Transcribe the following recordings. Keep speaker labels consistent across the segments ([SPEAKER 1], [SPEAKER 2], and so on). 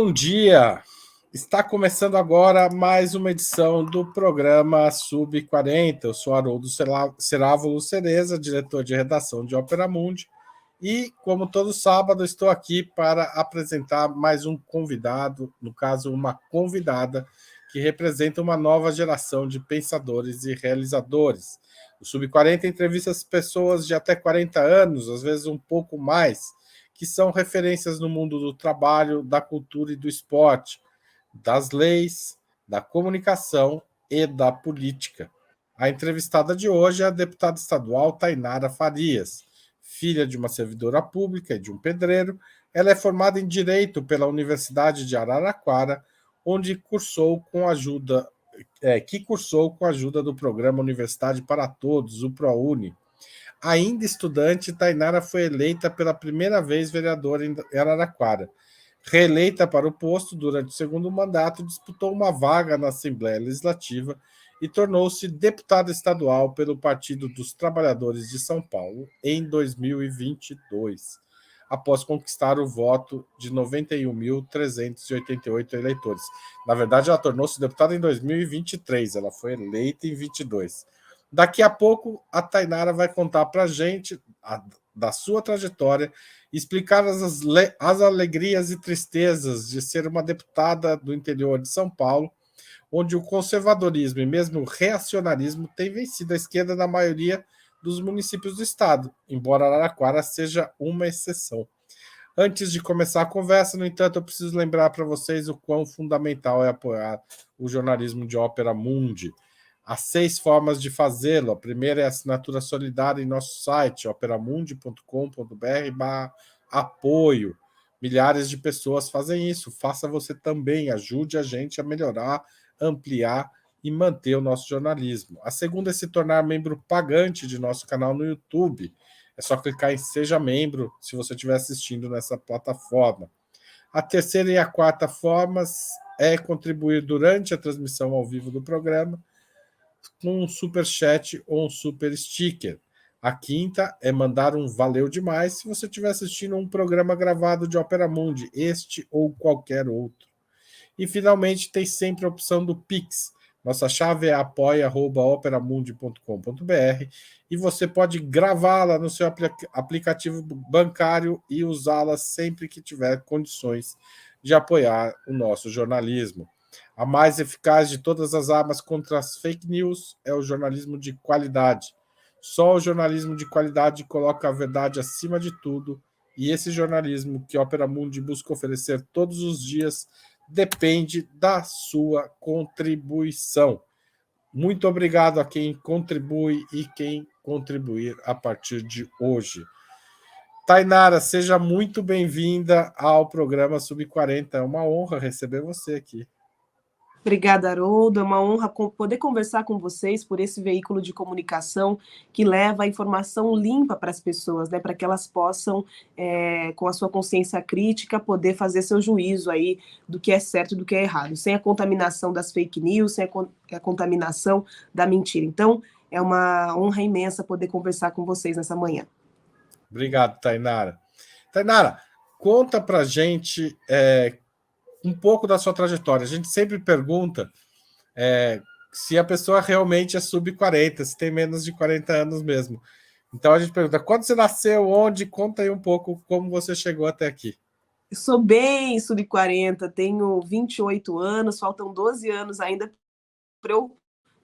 [SPEAKER 1] Bom dia! Está começando agora mais uma edição do programa Sub 40. Eu sou Haroldo Cerávulo Cereza, diretor de redação de Ópera Mundi, e, como todo sábado, estou aqui para apresentar mais um convidado, no caso, uma convidada, que representa uma nova geração de pensadores e realizadores. O Sub 40 entrevista as pessoas de até 40 anos, às vezes um pouco mais, que são referências no mundo do trabalho, da cultura e do esporte, das leis, da comunicação e da política. A entrevistada de hoje é a deputada estadual Tainara Farias, filha de uma servidora pública e de um pedreiro. Ela é formada em Direito pela Universidade de Araraquara, onde cursou com ajuda do programa Universidade para Todos, o ProUni. Ainda estudante, Tainara foi eleita pela primeira vez vereadora em Araraquara. Reeleita para o posto durante o segundo mandato, disputou uma vaga na Assembleia Legislativa e tornou-se deputada estadual pelo Partido dos Trabalhadores de São Paulo em 2022, após conquistar o voto de 91.388 eleitores. Na verdade, ela tornou-se deputada em 2023, ela foi eleita em 22. Daqui a pouco, a Tainara vai contar para a gente da sua trajetória, explicar as alegrias e tristezas de ser uma deputada do interior de São Paulo, onde o conservadorismo e mesmo o reacionarismo têm vencido a esquerda na maioria dos municípios do estado, embora Araraquara seja uma exceção. Antes de começar a conversa, no entanto, eu preciso lembrar para vocês o quão fundamental é apoiar o jornalismo de Ópera Mundi. Há 6 formas de fazê-lo. A primeira é a assinatura solidária em nosso site, operamundi.com.br/apoio. Milhares de pessoas fazem isso. Faça você também. Ajude a gente a melhorar, ampliar e manter o nosso jornalismo. A segunda é se tornar membro pagante de nosso canal no YouTube. É só clicar em Seja Membro se você estiver assistindo nessa plataforma. A terceira e a quarta formas é contribuir durante a transmissão ao vivo do programa, com um super chat ou um super sticker. A quinta é mandar um valeu demais se você estiver assistindo um programa gravado de Ópera Mundi, este ou qualquer outro. E finalmente tem sempre a opção do Pix. Nossa chave é apoia@operamundi.com.br e você pode gravá-la no seu aplicativo bancário e usá-la sempre que tiver condições de apoiar o nosso jornalismo. A mais eficaz de todas as armas contra as fake news é o jornalismo de qualidade. Só o jornalismo de qualidade coloca a verdade acima de tudo, e esse jornalismo que a Ópera Mundi busca oferecer todos os dias depende da sua contribuição. Muito obrigado a quem contribui e quem contribuir a partir de hoje. Tainara, seja muito bem-vinda ao programa Sub 40. É uma honra receber você aqui.
[SPEAKER 2] Obrigada, Haroldo. É uma honra poder conversar com vocês por esse veículo de comunicação que leva a informação limpa para as pessoas, né, para que elas possam, com a sua consciência crítica, poder fazer seu juízo aí do que é certo e do que é errado, sem a contaminação das fake news, sem a contaminação da mentira. Então, é uma honra imensa poder conversar com vocês nessa manhã.
[SPEAKER 1] Obrigado, Tainara. Tainara, conta para a gente um pouco da sua trajetória. A gente sempre pergunta se a pessoa realmente é sub 40, se tem menos de 40 anos mesmo. Então a gente pergunta, quando você nasceu, onde? Conta aí um pouco como você chegou até aqui.
[SPEAKER 2] Eu sou bem sub 40, tenho 28 anos, faltam 12 anos ainda para eu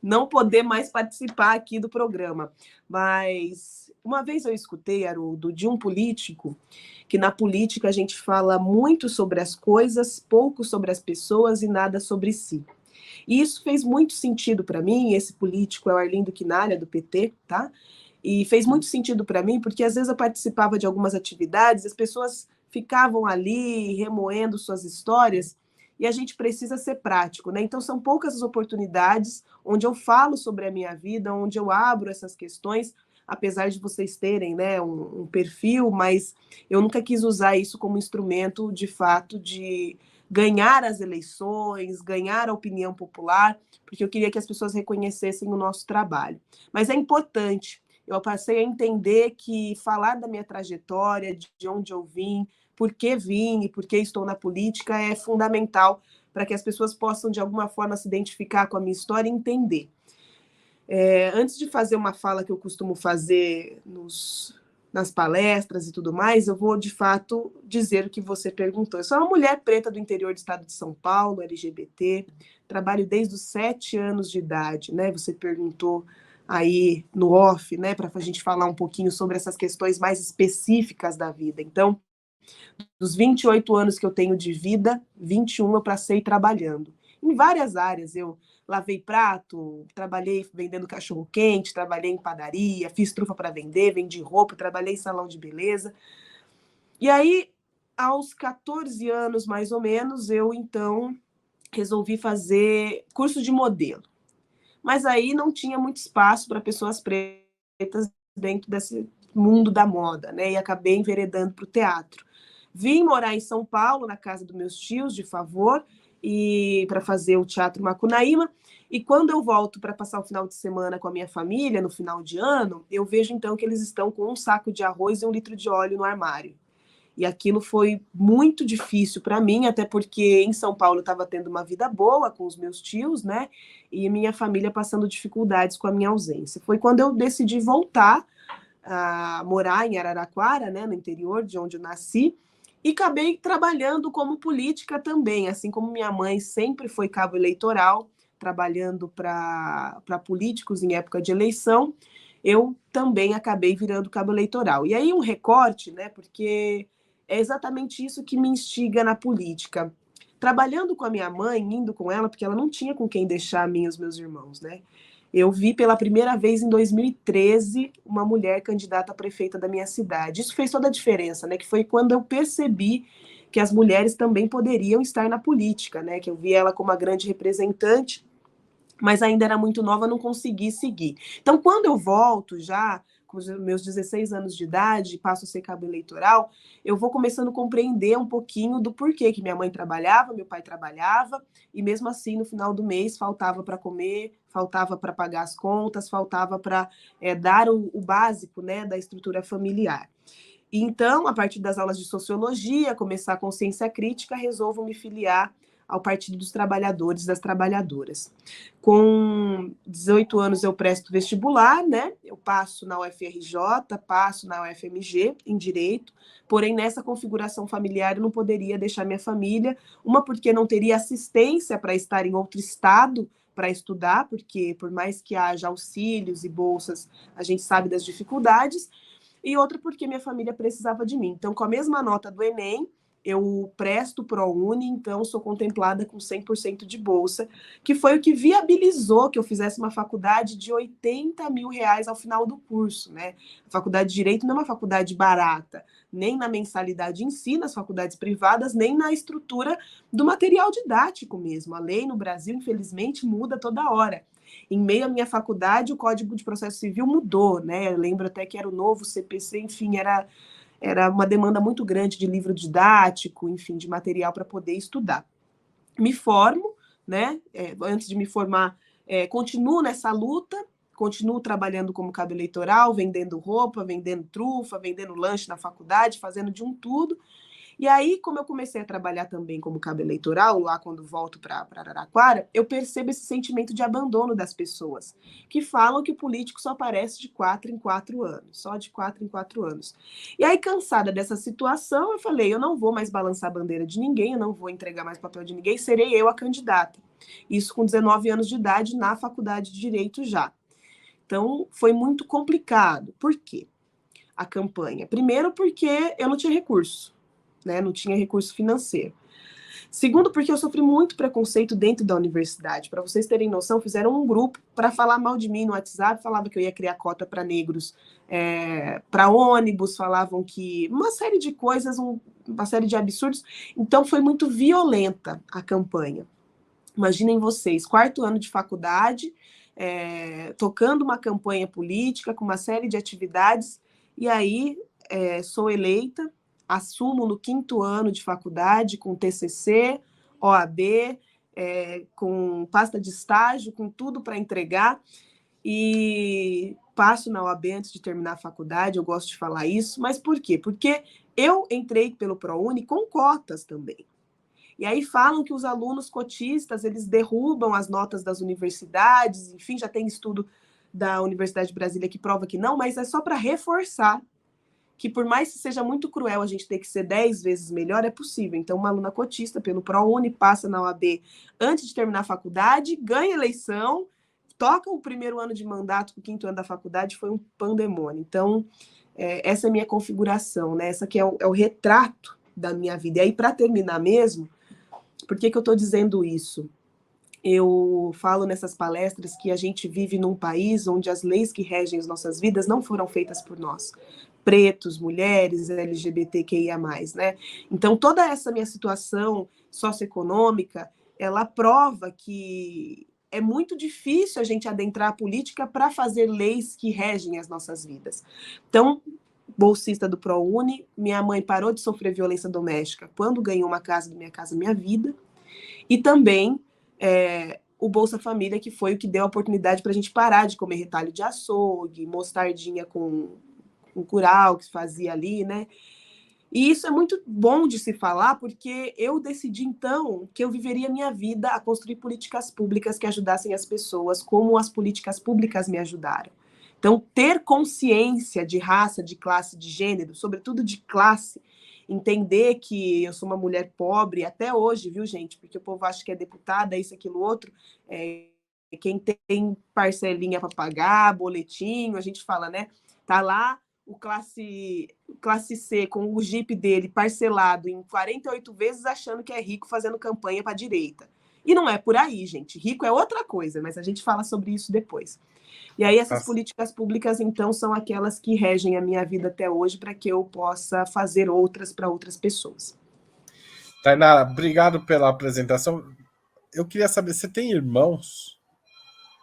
[SPEAKER 2] não poder mais participar aqui do programa. Mas uma vez eu escutei, Haroldo, de um político, que na política a gente fala muito sobre as coisas, pouco sobre as pessoas e nada sobre si. E isso fez muito sentido para mim. Esse político é o Arlindo Quinalha, do PT, tá? E fez muito sentido para mim, porque às vezes eu participava de algumas atividades, as pessoas ficavam ali remoendo suas histórias, e a gente precisa ser prático, né? Então são poucas as oportunidades onde eu falo sobre a minha vida, onde eu abro essas questões, apesar de vocês terem, né, um perfil, mas eu nunca quis usar isso como instrumento, de fato, de ganhar as eleições, ganhar a opinião popular, porque eu queria que as pessoas reconhecessem o nosso trabalho. Mas é importante. Eu passei a entender que falar da minha trajetória, de onde eu vim, por que vim e por que estou na política é fundamental para que as pessoas possam, de alguma forma, se identificar com a minha história e entender. Antes de fazer uma fala que eu costumo fazer nas palestras e tudo mais, eu vou, de fato, dizer o que você perguntou. Eu sou uma mulher preta do interior do estado de São Paulo, LGBT, trabalho desde os 7 anos de idade, né? Você perguntou aí no off, né, para a gente falar um pouquinho sobre essas questões mais específicas da vida. Então, dos 28 anos que eu tenho de vida, 21 eu passei trabalhando. Em várias áreas, eu lavei prato, trabalhei vendendo cachorro-quente, trabalhei em padaria, fiz trufa para vender, vendi roupa, trabalhei em salão de beleza. E aí, aos 14 anos, mais ou menos, eu, então, resolvi fazer curso de modelo. Mas aí não tinha muito espaço para pessoas pretas dentro desse mundo da moda, né? E acabei enveredando para o teatro. Vim morar em São Paulo, na casa dos meus tios, de favor, e para fazer o Teatro Macunaíma. E quando eu volto para passar o final de semana com a minha família, no final de ano, eu vejo então que eles estão com um saco de arroz e 1 litro de óleo no armário. E aquilo foi muito difícil para mim, até porque em São Paulo eu estava tendo uma vida boa com os meus tios, né? E minha família passando dificuldades com a minha ausência. Foi quando eu decidi voltar a morar em Araraquara, né, no interior de onde eu nasci, e acabei trabalhando como política também, assim como minha mãe sempre foi cabo eleitoral, trabalhando para políticos em época de eleição, eu também acabei virando cabo eleitoral. E aí um recorte, né, porque é exatamente isso que me instiga na política. Trabalhando com a minha mãe, indo com ela, porque ela não tinha com quem deixar a mim e os meus irmãos, né? Eu vi pela primeira vez em 2013 uma mulher candidata a prefeita da minha cidade. Isso fez toda a diferença, né? Que foi quando eu percebi que as mulheres também poderiam estar na política, né? Que eu vi ela como uma grande representante, mas ainda era muito nova, não consegui seguir. Então, quando eu volto já com os meus 16 anos de idade, passo a ser cabo eleitoral, eu vou começando a compreender um pouquinho do porquê que minha mãe trabalhava, meu pai trabalhava, e mesmo assim, no final do mês, faltava para comer, faltava para pagar as contas, faltava para dar o básico, né, da estrutura familiar. Então, a partir das aulas de sociologia, começar a consciência crítica, resolvo me filiar ao Partido dos Trabalhadores e das Trabalhadoras. Com 18 anos eu presto vestibular, né? Eu passo na UFRJ, passo na UFMG em Direito, porém nessa configuração familiar eu não poderia deixar minha família, uma porque não teria assistência para estar em outro estado para estudar, porque por mais que haja auxílios e bolsas, a gente sabe das dificuldades, e outra porque minha família precisava de mim. Então, com a mesma nota do Enem, eu presto ProUni, então sou contemplada com 100% de bolsa, que foi o que viabilizou que eu fizesse uma faculdade de R$ 80 mil ao final do curso, né? A faculdade de Direito não é uma faculdade barata, nem na mensalidade em si, nas faculdades privadas, nem na estrutura do material didático mesmo. A lei no Brasil, infelizmente, muda toda hora. Em meio à minha faculdade, o Código de Processo Civil mudou, né? Eu lembro até que era o novo CPC, enfim, era uma demanda muito grande de livro didático, enfim, de material para poder estudar. Me formo, né? Antes de me formar, continuo nessa luta, continuo trabalhando como cabo eleitoral, vendendo roupa, vendendo trufa, vendendo lanche na faculdade, fazendo de um tudo. E aí, como eu comecei a trabalhar também como cabo eleitoral, lá quando volto para Araraquara, eu percebo esse sentimento de abandono das pessoas, que falam que o político só aparece de 4 em 4 anos, só de 4 em 4 anos. E aí, cansada dessa situação, eu falei, eu não vou mais balançar a bandeira de ninguém, eu não vou entregar mais papel de ninguém, serei eu a candidata. Isso com 19 anos de idade, na faculdade de Direito já. Então, foi muito complicado. Por quê? A campanha. Primeiro, porque eu não tinha recurso. Né, não tinha recurso financeiro. Segundo, porque eu sofri muito preconceito dentro da universidade. Para vocês terem noção, fizeram um grupo para falar mal de mim no WhatsApp, falava que eu ia criar cota para negros, para ônibus, falavam que uma série de coisas, uma série de absurdos. Então foi muito violenta a campanha. Imaginem vocês, 4º ano de faculdade, tocando uma campanha política com uma série de atividades, e aí sou eleita, assumo no 5º ano de faculdade, com TCC, OAB, com pasta de estágio, com tudo para entregar, e passo na OAB antes de terminar a faculdade, eu gosto de falar isso, mas por quê? Porque eu entrei pelo ProUni com cotas também. E aí falam que os alunos cotistas, eles derrubam as notas das universidades, enfim, já tem estudo da Universidade de Brasília que prova que não, mas é só para reforçar que por mais que seja muito cruel a gente ter que ser 10 vezes melhor, é possível. Então, uma aluna cotista pelo ProUni passa na OAB antes de terminar a faculdade, ganha eleição, toca o primeiro ano de mandato, o quinto ano da faculdade, foi um pandemônio. Então, essa é a minha configuração, né? Essa aqui é o retrato da minha vida. E aí, para terminar mesmo, por que eu estou dizendo isso? Eu falo nessas palestras que a gente vive num país onde as leis que regem as nossas vidas não foram feitas por nós. Pretos, mulheres, LGBTQIA+, né? Então, toda essa minha situação socioeconômica, ela prova que é muito difícil a gente adentrar a política para fazer leis que regem as nossas vidas. Então, bolsista do ProUni, minha mãe parou de sofrer violência doméstica quando ganhou uma casa do Minha Casa Minha Vida, e também o Bolsa Família, que foi o que deu a oportunidade para a gente parar de comer retalho de açougue, mostardinha com curau que se fazia ali, né? E isso é muito bom de se falar, porque eu decidi, então, que eu viveria minha vida a construir políticas públicas que ajudassem as pessoas, como as políticas públicas me ajudaram. Então, ter consciência de raça, de classe, de gênero, sobretudo de classe, entender que eu sou uma mulher pobre, até hoje, viu, gente? Porque o povo acha que é deputada, isso, aquilo, outro. Quem tem parcelinha para pagar, boletinho, a gente fala, né? Tá lá o classe C com o Jeep dele parcelado em 48 vezes, achando que é rico, fazendo campanha para a direita. E não é por aí, gente. Rico é outra coisa, mas a gente fala sobre isso depois. E aí essas políticas públicas, então, são aquelas que regem a minha vida até hoje para que eu possa fazer outras para outras pessoas.
[SPEAKER 1] Tainara, obrigado pela apresentação. Eu queria saber, você tem irmãos?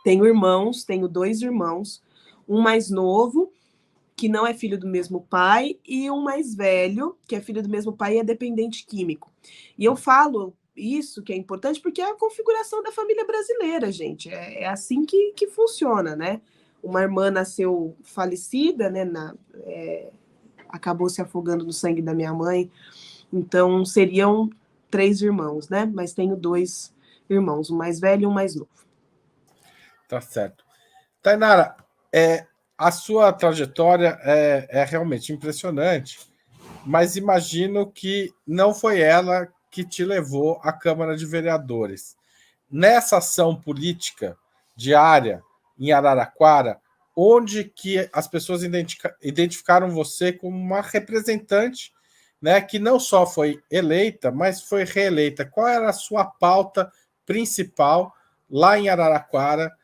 [SPEAKER 2] Tenho irmãos, tenho 2 irmãos. Um mais novo, que não é filho do mesmo pai, e um mais velho, que é filho do mesmo pai e é dependente químico. E eu falo isso que é importante porque é a configuração da família brasileira, gente. É assim que funciona, né? Uma irmã nasceu falecida, né? Acabou se afogando no sangue da minha mãe. Então, seriam 3 irmãos, né? Mas tenho 2 irmãos, um mais velho e um mais novo.
[SPEAKER 1] Tá certo. Tainara, a sua trajetória é realmente impressionante, mas imagino que não foi ela que te levou à Câmara de Vereadores. Nessa ação política diária em Araraquara, onde que as pessoas identificaram você como uma representante, né, que não só foi eleita, mas foi reeleita. Qual era a sua pauta principal lá em Araraquara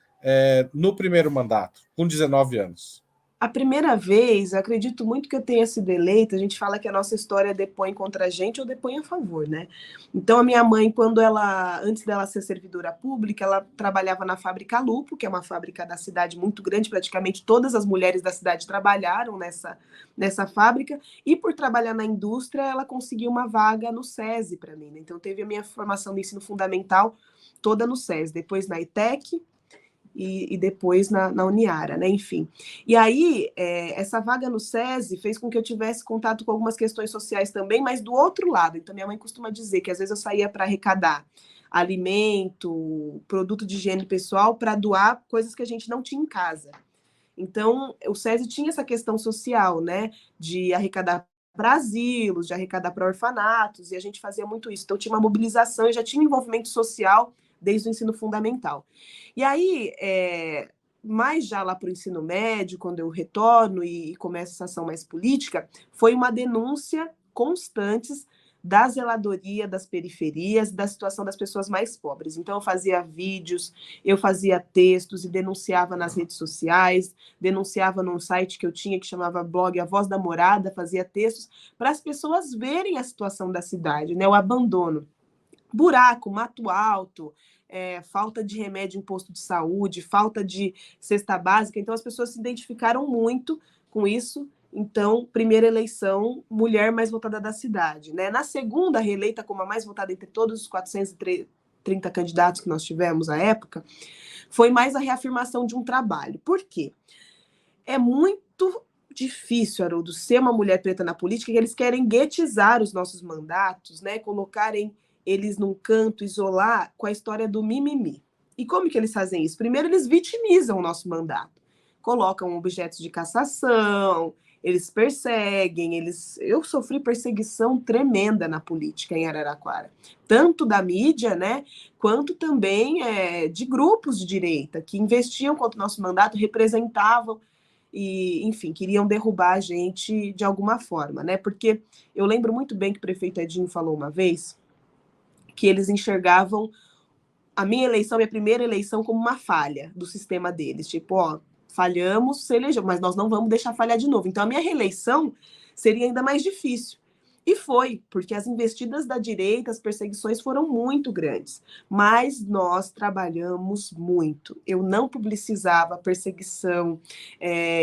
[SPEAKER 1] no primeiro mandato, com 19 anos?
[SPEAKER 2] A primeira vez, eu acredito muito que eu tenha sido eleita, a gente fala que a nossa história depõe contra a gente ou depõe a favor, né? Então, a minha mãe, antes dela ser servidora pública, ela trabalhava na fábrica Lupo, que é uma fábrica da cidade muito grande, praticamente todas as mulheres da cidade trabalharam nessa fábrica, e por trabalhar na indústria, ela conseguiu uma vaga no SESI para mim, né? Então, teve a minha formação do ensino fundamental toda no SESI, depois na ETEC, e depois na Uniara, né? Enfim. E aí, essa vaga no SESI fez com que eu tivesse contato com algumas questões sociais também, mas do outro lado. Então, minha mãe costuma dizer que às vezes eu saía para arrecadar alimento, produto de higiene pessoal, para doar coisas que a gente não tinha em casa. Então, o SESI tinha essa questão social, né? De arrecadar para asilos, de arrecadar para orfanatos, e a gente fazia muito isso. Então, tinha uma mobilização e já tinha um envolvimento social desde o ensino fundamental. E aí, mais já lá para o ensino médio, quando eu retorno e começo essa ação mais política, foi uma denúncia constante da zeladoria das periferias, da situação das pessoas mais pobres. Então, eu fazia vídeos, eu fazia textos e denunciava nas redes sociais, denunciava num site que eu tinha que chamava blog A Voz da Morada, fazia textos para as pessoas verem a situação da cidade, né? O abandono. Buraco, mato alto, falta de remédio em posto de saúde, falta de cesta básica. Então, as pessoas se identificaram muito com isso. Então, primeira eleição, mulher mais votada da cidade, né? Na segunda, reeleita como a mais votada entre todos os 430 candidatos que nós tivemos à época, foi mais a reafirmação de um trabalho. Por quê? é muito difícil, Haroldo, ser uma mulher preta na política, que eles querem guetizar os nossos mandatos, né? Colocarem eles num canto, isolar com a história do mimimi. E como que eles fazem isso? Primeiro, eles vitimizam o nosso mandato. Colocam objetos de cassação, eles perseguem, eu sofri perseguição tremenda na política em Araraquara, tanto da mídia, né, quanto também de grupos de direita que investiam contra o nosso mandato, representavam e, enfim, queriam derrubar a gente de alguma forma, né? Porque eu lembro muito bem que o prefeito Edinho falou uma vez que eles enxergavam a minha eleição, minha primeira eleição, como uma falha do sistema deles. Tipo, ó, falhamos, se elegeu, mas nós não vamos deixar falhar de novo. Então, a minha reeleição seria ainda mais difícil. E foi, porque as investidas da direita, as perseguições foram muito grandes. Mas nós trabalhamos muito. Eu não publicizava perseguição,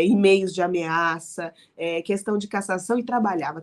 [SPEAKER 2] e-mails de ameaça, questão de cassação, e trabalhava.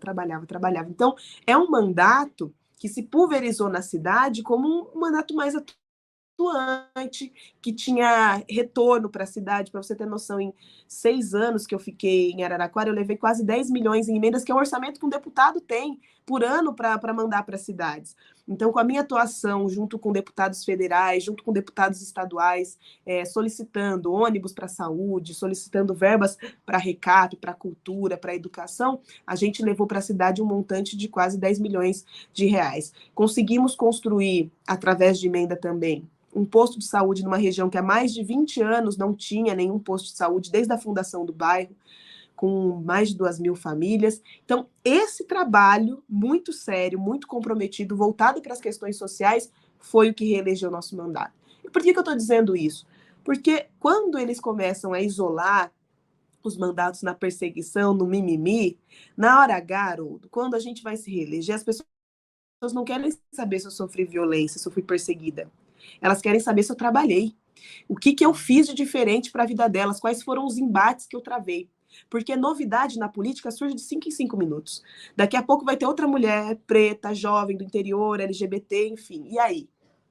[SPEAKER 2] Então, é um mandato que se pulverizou na cidade como um mandato mais atuante, que tinha retorno para a cidade. Para você ter noção, em 6 anos que eu fiquei em Araraquara, eu levei quase 10 milhões em emendas, que é o orçamento que um deputado tem por ano para mandar para as cidades. Então, com a minha atuação, junto com deputados federais, junto com deputados estaduais, solicitando ônibus para a saúde, solicitando verbas para recato, para cultura, para educação, a gente levou para a cidade um montante de quase 10 milhões de reais. Conseguimos construir, através de emenda também, um posto de saúde numa região que há mais de 20 anos não tinha nenhum posto de saúde, desde a fundação do bairro, com mais de 2.000 famílias. Então, esse trabalho muito sério, muito comprometido, voltado para as questões sociais, foi o que reelegeu o nosso mandato. E por que eu estou dizendo isso? Porque quando eles começam a isolar os mandatos na perseguição, no mimimi, na hora H, Haroldo, quando a gente vai se reeleger, as pessoas não querem saber se eu sofri violência, se eu fui perseguida. Elas querem saber se eu trabalhei. O que eu fiz de diferente para a vida delas, quais foram os embates que eu travei. Porque novidade na política surge de 5 em 5 minutos. Daqui a pouco vai ter outra mulher preta, jovem, do interior, LGBT, enfim. E aí?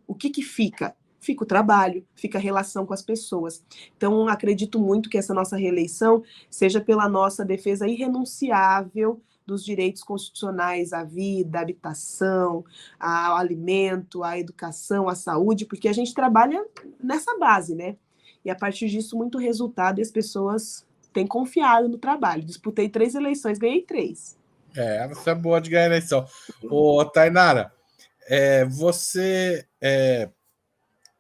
[SPEAKER 2] O que fica? Fica o trabalho, fica a relação com as pessoas. Então, acredito muito que essa nossa reeleição seja pela nossa defesa irrenunciável dos direitos constitucionais à vida, à habitação, ao alimento, à educação, à saúde, porque a gente trabalha nessa base, né? E a partir disso, muito resultado, e as pessoas têm confiado no trabalho. Disputei 3 eleições, ganhei 3.
[SPEAKER 1] Você é boa de ganhar eleição. Ô, Tainara, você,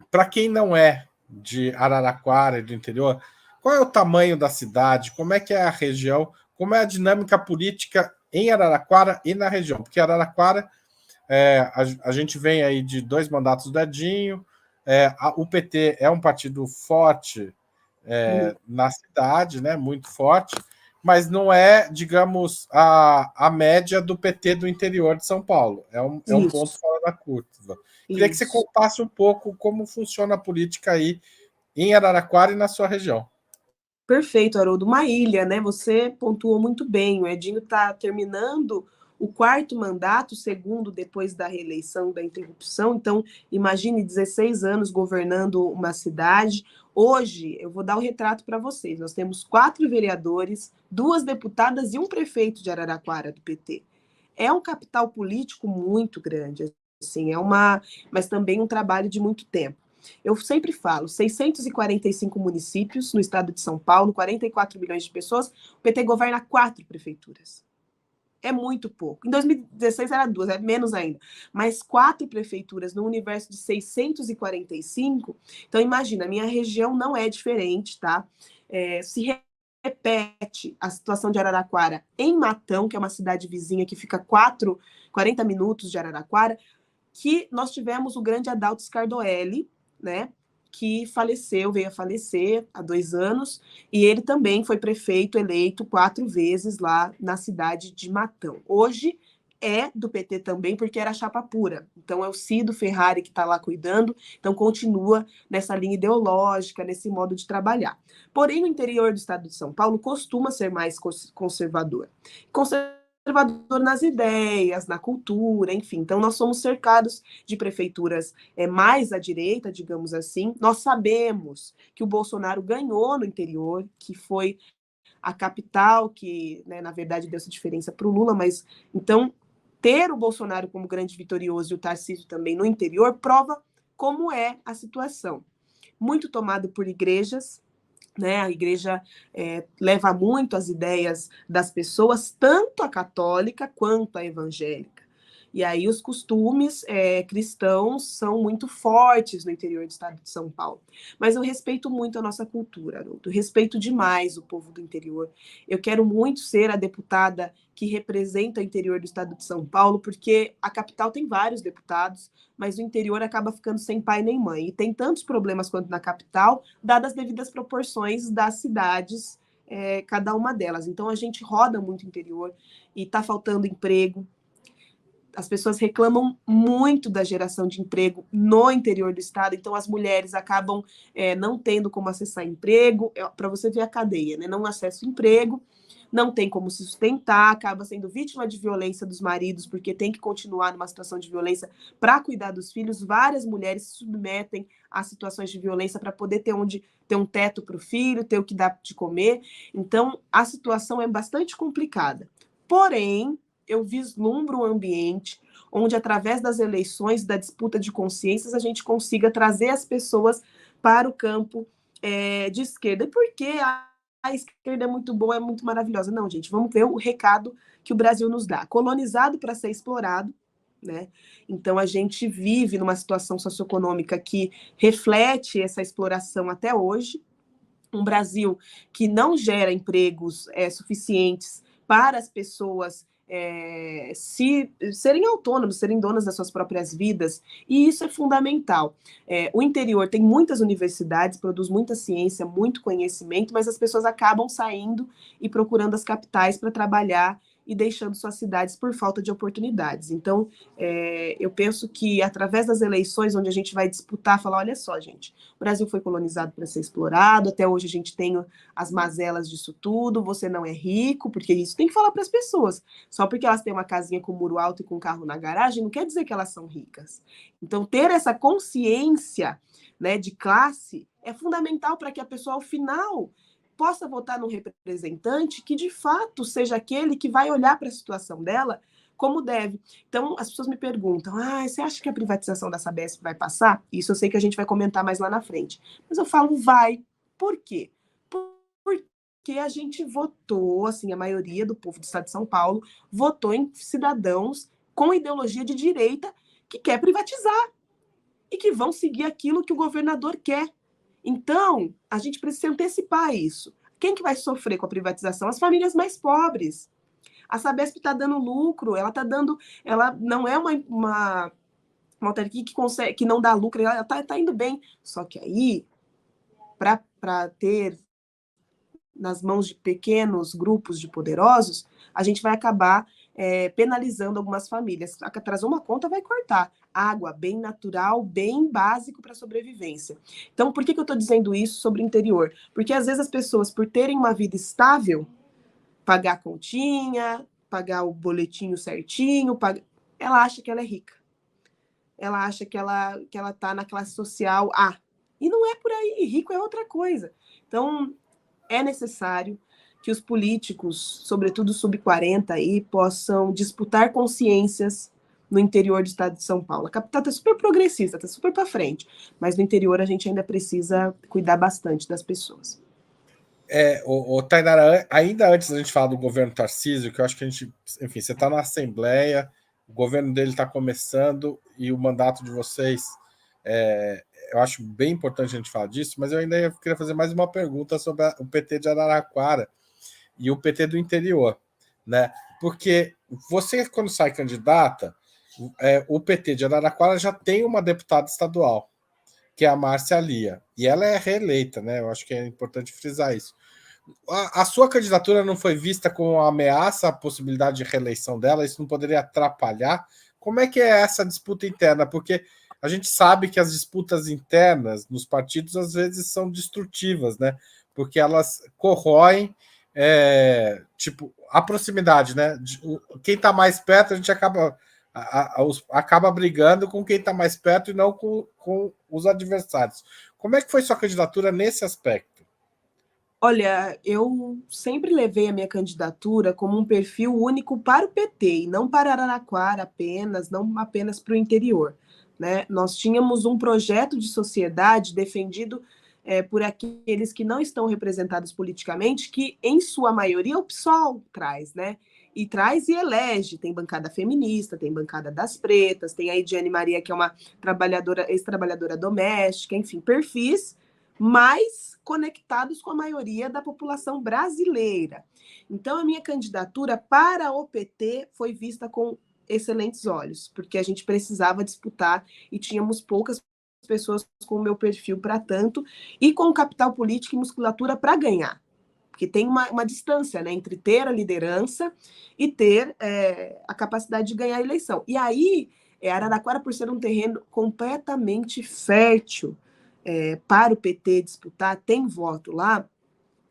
[SPEAKER 1] para quem não é de Araraquara e do interior, qual é o tamanho da cidade? Como é que é a região? Como é a dinâmica política em Araraquara e na região? Porque Araraquara, a gente vem aí de 2 mandatos do Edinho, o PT é um partido forte na cidade, né, muito forte, mas não é, digamos, a média do PT do interior de São Paulo. É um ponto fora da curva. Queria que você contasse um pouco como funciona a política aí em Araraquara e na sua região.
[SPEAKER 2] Perfeito, Haroldo. Uma ilha, né? Você pontuou muito bem. O Edinho está terminando o 4º mandato, segundo depois da reeleição, da interrupção. Então, imagine 16 anos governando uma cidade. Hoje, eu vou dar o retrato para vocês. Nós temos 4 vereadores, 2 deputadas e um prefeito de Araraquara, do PT. É um capital político muito grande, assim, mas também um trabalho de muito tempo. Eu sempre falo, 645 municípios no estado de São Paulo, 44 milhões de pessoas, o PT governa 4 prefeituras. É muito pouco. Em 2016 era 2, é menos ainda. Mas 4 prefeituras no universo de 645. Então, imagina, a minha região não é diferente, tá? Se repete a situação de Araraquara em Matão, que é uma cidade vizinha que fica 40 minutos de Araraquara, que nós tivemos o grande Adalto Scardoelli, né, que veio a falecer há 2 anos, e ele também foi prefeito eleito 4 vezes lá na cidade de Matão. Hoje é do PT também, porque era chapa pura. Então é o Cido Ferrari que está lá cuidando, então continua nessa linha ideológica, nesse modo de trabalhar. Porém, no interior do estado de São Paulo costuma ser mais conservador nas ideias, na cultura, enfim. Então, nós somos cercados de prefeituras mais à direita, digamos assim. Nós sabemos que o Bolsonaro ganhou no interior, que foi a capital, que, né, na verdade deu essa diferença para o Lula, mas então ter o Bolsonaro como grande vitorioso e o Tarcísio também no interior prova como é a situação. Muito tomado por igrejas, né? A igreja leva muito as ideias das pessoas, tanto a católica quanto a evangélica. E aí os costumes cristãos são muito fortes no interior do estado de São Paulo. Mas eu respeito muito a nossa cultura, Haroldo. Eu respeito demais o povo do interior. Eu quero muito ser a deputada que representa o interior do estado de São Paulo, porque a capital tem vários deputados, mas o interior acaba ficando sem pai nem mãe. E tem tantos problemas quanto na capital, dadas as devidas proporções das cidades, cada uma delas. Então a gente roda muito o interior e está faltando emprego. As pessoas reclamam muito da geração de emprego no interior do estado, então as mulheres acabam não tendo como acessar emprego, para você ver a cadeia, né? Não acessa o emprego, não tem como se sustentar, acaba sendo vítima de violência dos maridos, porque tem que continuar numa situação de violência para cuidar dos filhos. Várias mulheres se submetem a situações de violência para poder ter onde ter um teto para o filho, ter o que dar de comer. Então, a situação é bastante complicada. Porém, eu vislumbro um ambiente onde, através das eleições, da disputa de consciências, a gente consiga trazer as pessoas para o campo de esquerda. E por que a esquerda é muito boa, é muito maravilhosa? Não, gente, vamos ver o recado que o Brasil nos dá. Colonizado para ser explorado, né? Então, a gente vive numa situação socioeconômica que reflete essa exploração até hoje. Um Brasil que não gera empregos suficientes para as pessoas serem autônomos, serem donas das suas próprias vidas, e isso é fundamental. O interior tem muitas universidades, produz muita ciência, muito conhecimento, mas as pessoas acabam saindo e procurando as capitais para trabalhar e deixando suas cidades por falta de oportunidades. Então, eu penso que através das eleições, onde a gente vai disputar, falar, olha só, gente, o Brasil foi colonizado para ser explorado, até hoje a gente tem as mazelas disso tudo, você não é rico, porque isso tem que falar para as pessoas. Só porque elas têm uma casinha com muro alto e com carro na garagem, não quer dizer que elas são ricas. Então, ter essa consciência, né, de classe é fundamental para que a pessoa, ao final, possa votar num representante que, de fato, seja aquele que vai olhar para a situação dela como deve. Então, as pessoas me perguntam, você acha que a privatização da Sabesp vai passar? Isso eu sei que a gente vai comentar mais lá na frente. Mas eu falo, vai. Por quê? Porque a gente votou, assim, a maioria do povo do estado de São Paulo votou em cidadãos com ideologia de direita que quer privatizar e que vão seguir aquilo que o governador quer. Então, a gente precisa antecipar isso. Quem que vai sofrer com a privatização? As famílias mais pobres. A Sabesp está dando lucro, ela não é uma autarquia que não dá lucro, ela está indo bem. Só que aí, para ter nas mãos de pequenos grupos de poderosos, a gente vai acabar penalizando algumas famílias. Atrasou uma conta, vai cortar. Água, bem natural, bem básico para a sobrevivência. Então, por que eu estou dizendo isso sobre o interior? Porque, às vezes, as pessoas, por terem uma vida estável, pagar a continha, pagar o boletinho certinho, ela acha que ela é rica. Ela acha que ela está na classe social A. E não é por aí. Rico é outra coisa. Então, é necessário que os políticos, sobretudo sub-40, aí, possam disputar consciências no interior do estado de São Paulo. A capital está super progressista, está super para frente, mas no interior a gente ainda precisa cuidar bastante das pessoas.
[SPEAKER 1] Tainara, ainda antes da gente falar do governo Tarcísio, que eu acho que a gente, enfim, você está na Assembleia, o governo dele está começando e o mandato de vocês, eu acho bem importante a gente falar disso, mas eu ainda queria fazer mais uma pergunta sobre o PT de Araraquara e o PT do interior, né? Porque você, quando sai candidata, o PT de Araraquara já tem uma deputada estadual, que é a Márcia Lia, e ela é reeleita, né? Eu acho que é importante frisar isso. A sua candidatura não foi vista como uma ameaça à possibilidade de reeleição dela? Isso não poderia atrapalhar? Como é que é essa disputa interna? Porque a gente sabe que as disputas internas nos partidos às vezes são destrutivas, né? Porque elas corroem, tipo, a proximidade, né? Quem está mais perto, a gente acaba brigando com quem está mais perto e não com os adversários. Como é que foi sua candidatura nesse aspecto?
[SPEAKER 2] Olha, eu sempre levei a minha candidatura como um perfil único para o PT, e não para Araraquara apenas, não apenas para o interior, né? Nós tínhamos um projeto de sociedade defendido por aqueles que não estão representados politicamente, que em sua maioria o PSOL traz, né? E traz e elege. Tem bancada feminista, tem bancada das pretas, tem a Ediane Maria, que é uma trabalhadora, ex-trabalhadora doméstica, enfim, perfis mais conectados com a maioria da população brasileira. Então, a minha candidatura para o PT foi vista com excelentes olhos, porque a gente precisava disputar e tínhamos poucas pessoas com o meu perfil para tanto e com capital político e musculatura para ganhar. Porque tem uma distância, né, entre ter a liderança e ter a capacidade de ganhar a eleição. E aí, Araraquara, por ser um terreno completamente fértil para o PT disputar, tem voto lá,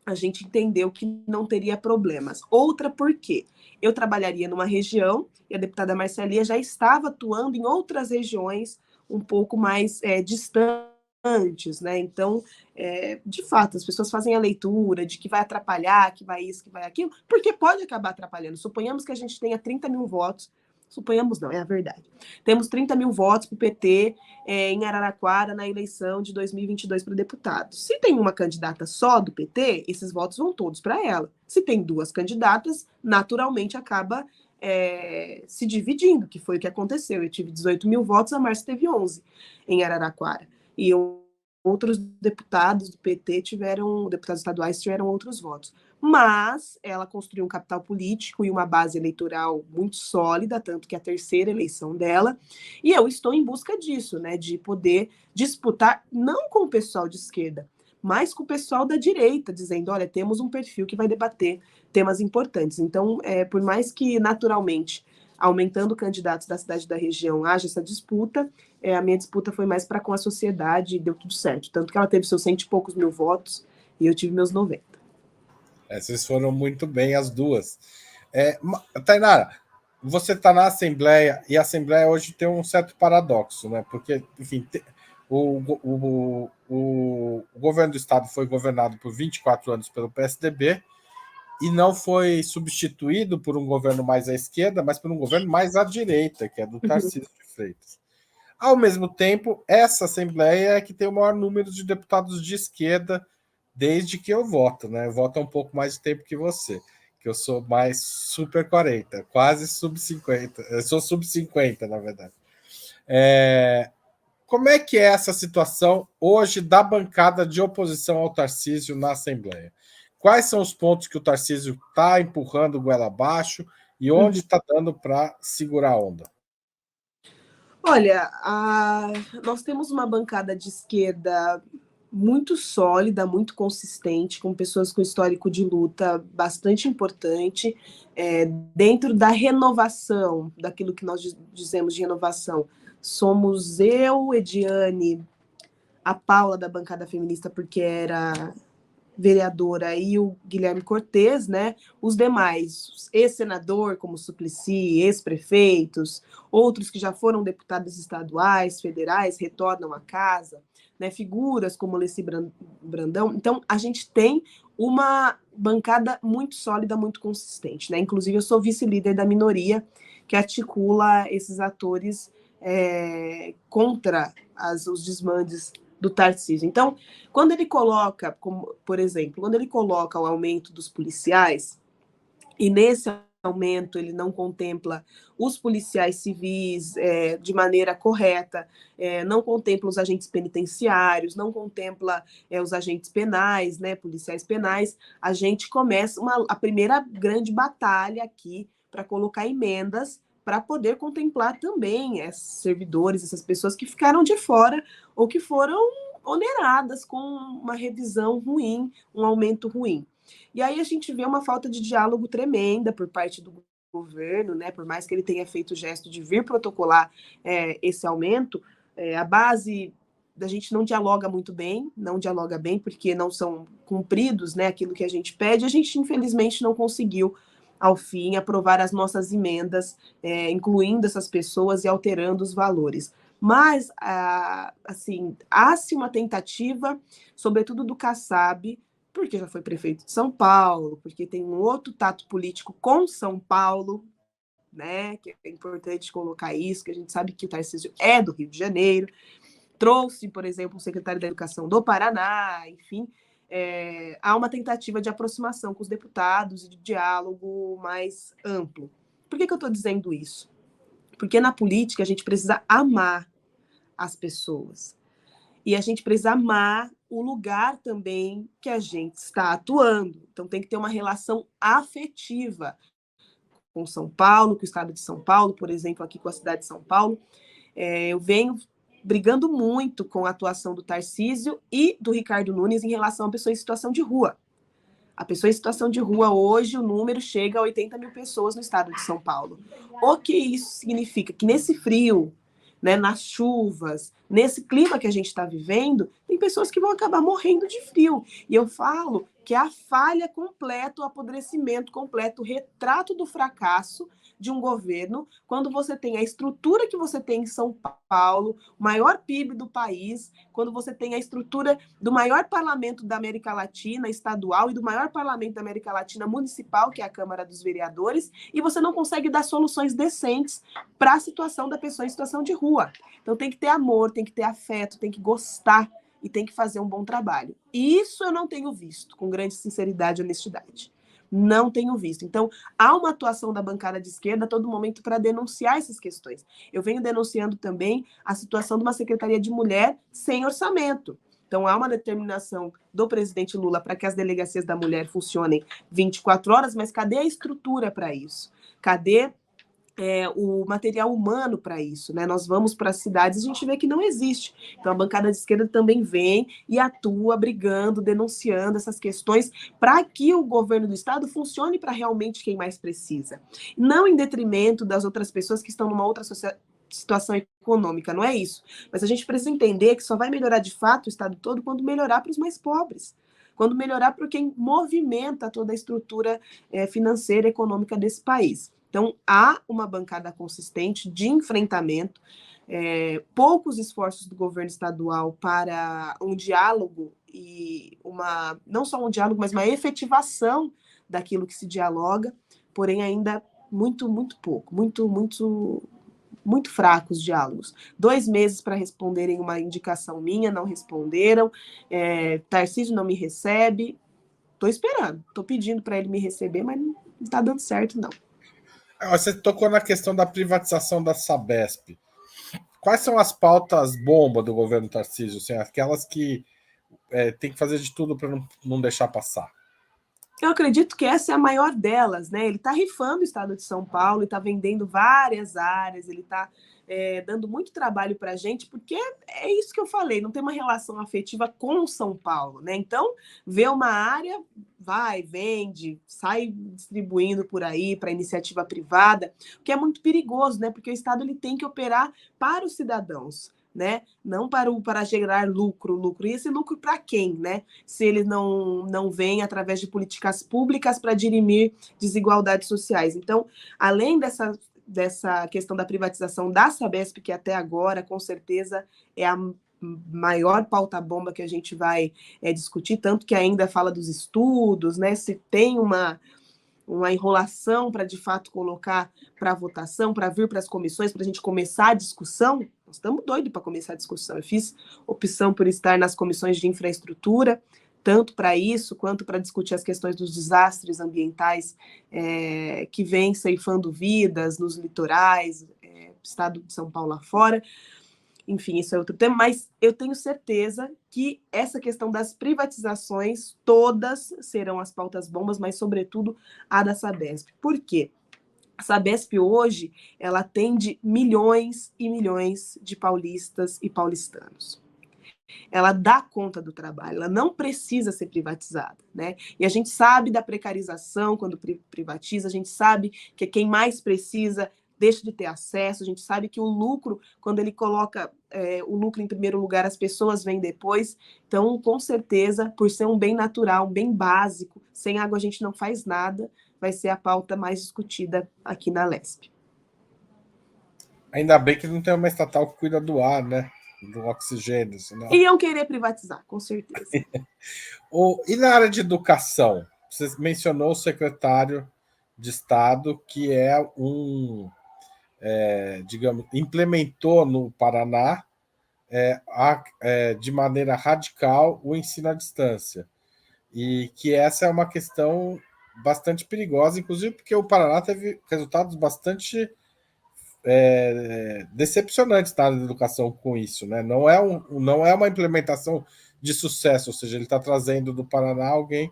[SPEAKER 2] a gente entendeu que não teria problemas. Outra, por quê? Eu trabalharia numa região e a deputada Marcelia já estava atuando em outras regiões um pouco mais distantes, né? Então, de fato, as pessoas fazem a leitura de que vai atrapalhar, que vai isso, que vai aquilo, porque pode acabar atrapalhando. Suponhamos que a gente tenha 30 mil votos. Suponhamos não, é a verdade. Temos 30 mil votos para o PT em Araraquara na eleição de 2022 para deputado. Se tem uma candidata só do PT, esses votos vão todos para ela. Se tem duas candidatas, naturalmente acaba se dividindo, que foi o que aconteceu. Eu tive 18 mil votos, a Márcia teve 11 em Araraquara. E outros deputados do PT deputados estaduais tiveram outros votos. Mas ela construiu um capital político e uma base eleitoral muito sólida, tanto que é a terceira eleição dela, e eu estou em busca disso, né, de poder disputar, não com o pessoal de esquerda, mas com o pessoal da direita, dizendo, olha, temos um perfil que vai debater temas importantes. Então, por mais que naturalmente, aumentando candidatos da cidade e da região, haja essa disputa, a minha disputa foi mais para com a sociedade e deu tudo certo. Tanto que ela teve seus 100 e poucos mil votos e eu tive meus 90.
[SPEAKER 1] Vocês foram muito bem as duas. Tainara, você está na Assembleia, e a Assembleia hoje tem um certo paradoxo, né? Porque, enfim, o governo do Estado foi governado por 24 anos pelo PSDB e não foi substituído por um governo mais à esquerda, mas por um governo mais à direita, que é do Tarcísio de Freitas. Ao mesmo tempo, essa Assembleia é que tem o maior número de deputados de esquerda desde que eu voto, né? Eu voto há um pouco mais de tempo que você, que eu sou mais super 40, quase sub 50. Eu sou sub 50, na verdade. Como é que é essa situação hoje da bancada de oposição ao Tarcísio na Assembleia? Quais são os pontos que o Tarcísio está empurrando goela abaixo e onde está dando para segurar a onda?
[SPEAKER 2] Olha, nós temos uma bancada de esquerda muito sólida, muito consistente, com pessoas com histórico de luta bastante importante, dentro da renovação, daquilo que nós dizemos de renovação. Somos eu, Ediane, a Paula da bancada feminista, porque era vereadora, e o Guilherme Cortes, né? Os demais, ex-senador como Suplicy, ex-prefeitos, outros que já foram deputados estaduais, federais, retornam à casa, né? Figuras como Leci Brandão. Então, a gente tem uma bancada muito sólida, muito consistente, né? Inclusive, eu sou vice-líder da minoria que articula esses atores contra os desmandes do Tarcísio. Então, quando ele coloca, como, por exemplo, quando ele coloca o aumento dos policiais, e nesse aumento ele não contempla os policiais civis de maneira correta, não contempla os agentes penitenciários, não contempla os agentes penais, né, policiais penais, a gente começa a primeira grande batalha aqui para colocar emendas para poder contemplar também esses servidores, essas pessoas que ficaram de fora ou que foram oneradas com uma revisão ruim, um aumento ruim. E aí a gente vê uma falta de diálogo tremenda por parte do governo, né? Por mais que ele tenha feito o gesto de vir protocolar esse aumento, a base da gente não dialoga muito bem, não dialoga bem porque não são cumpridos, né, aquilo que a gente pede, a gente infelizmente não conseguiu ao fim aprovar as nossas emendas, incluindo essas pessoas e alterando os valores. Mas, assim, há-se uma tentativa, sobretudo do Kassab, porque já foi prefeito de São Paulo, porque tem um outro tato político com São Paulo, né? Que é importante colocar isso, que a gente sabe que o Tarcísio é do Rio de Janeiro, trouxe, por exemplo, o secretário da Educação do Paraná, enfim, há uma tentativa de aproximação com os deputados e de diálogo mais amplo. Por que eu estou dizendo isso? Porque na política a gente precisa amar as pessoas. E a gente precisa amar o lugar também que a gente está atuando. Então tem que ter uma relação afetiva com São Paulo, com o estado de São Paulo, por exemplo, aqui com a cidade de São Paulo. Eu venho brigando muito com a atuação do Tarcísio e do Ricardo Nunes em relação a pessoas em situação de rua. A pessoa em situação de rua hoje, o número chega a 80 mil pessoas no estado de São Paulo. O que isso significa? Que nesse frio, né, nas chuvas, nesse clima que a gente está vivendo, tem pessoas que vão acabar morrendo de frio. E eu falo que é a falha completa, o apodrecimento completo, o retrato do fracasso de um governo, quando você tem a estrutura que você tem em São Paulo, o maior PIB do país, quando você tem a estrutura do maior parlamento da América Latina, estadual, e do maior parlamento da América Latina, municipal, que é a Câmara dos Vereadores, e você não consegue dar soluções decentes para a situação da pessoa em situação de rua. Então tem que ter amor, tem que ter afeto, tem que gostar e tem que fazer um bom trabalho. E isso eu não tenho visto, com grande sinceridade e honestidade. Não tenho visto. Então, há uma atuação da bancada de esquerda a todo momento para denunciar essas questões. Eu venho denunciando também a situação de uma Secretaria de Mulher sem orçamento. Então, há uma determinação do presidente Lula para que as delegacias da mulher funcionem 24 horas, mas cadê a estrutura para isso? Cadê o material humano para isso, né? Nós vamos para as cidades e a gente vê que não existe. Então a bancada de esquerda também vem e atua brigando, denunciando essas questões para que o governo do estado funcione para realmente quem mais precisa. Não em detrimento das outras pessoas que estão numa outra situação econômica, não é isso. Mas a gente precisa entender que só vai melhorar de fato o estado todo quando melhorar para os mais pobres. Quando melhorar para quem movimenta toda a estrutura financeira e econômica desse país. Então, há uma bancada consistente de enfrentamento, poucos esforços do governo estadual para um diálogo e não só um diálogo, mas uma efetivação daquilo que se dialoga, porém ainda muito, muito pouco, muito fracos diálogos. 2 meses para responderem uma indicação minha, não responderam, Tarcísio não me recebe, estou esperando, estou pedindo para ele me receber, mas não está dando certo, não.
[SPEAKER 1] Você tocou na questão da privatização da Sabesp. Quais são as pautas bomba do governo Tarcísio? Assim, aquelas que tem que fazer de tudo para não deixar passar?
[SPEAKER 2] Eu acredito que essa é a maior delas, né? Ele está rifando o estado de São Paulo, está vendendo várias áreas, ele está dando muito trabalho para a gente, porque é isso que eu falei, não tem uma relação afetiva com São Paulo, né? Então, vê uma área, vai, vende, sai distribuindo por aí para iniciativa privada, o que é muito perigoso, né? Porque o Estado ele tem que operar para os cidadãos. Né? Não para gerar lucro. E esse lucro para quem, né? Se ele não vem através de políticas públicas para dirimir desigualdades sociais. Então, além dessa questão da privatização da Sabesp, que até agora, com certeza, é a maior pauta-bomba que a gente vai discutir, tanto que ainda fala dos estudos, né? Se tem uma enrolação para, de fato, colocar para votação, para vir para as comissões, para a gente começar a discussão. Nós estamos doidos para começar a discussão. Eu fiz opção por estar nas comissões de infraestrutura, tanto para isso, quanto para discutir as questões dos desastres ambientais que vêm ceifando vidas nos litorais, estado de São Paulo lá fora. Enfim, isso é outro tema, mas eu tenho certeza que essa questão das privatizações, todas serão as pautas bombas, mas, sobretudo, a da Sabesp. Por quê? A Sabesp hoje, ela atende milhões e milhões de paulistas e paulistanos. Ela dá conta do trabalho, ela não precisa ser privatizada, né? E a gente sabe da precarização quando privatiza, a gente sabe que quem mais precisa deixa de ter acesso, a gente sabe que o lucro, quando ele coloca o lucro em primeiro lugar, as pessoas vêm depois. Então, com certeza, por ser um bem natural, um bem básico, sem água a gente não faz nada, vai ser a pauta mais discutida aqui na Lesp.
[SPEAKER 1] Ainda bem que não tem uma estatal que cuida do ar, né? do oxigênio, senão...
[SPEAKER 2] Iam querer privatizar, com certeza.
[SPEAKER 1] E na área de educação? Você mencionou o secretário de Estado, que é digamos, implementou no Paraná de maneira radical o ensino à distância. E que essa é uma questão bastante perigosa, inclusive porque o Paraná teve resultados bastante decepcionantes na área da educação com isso, né? Não é uma implementação de sucesso, ou seja, ele está trazendo do Paraná alguém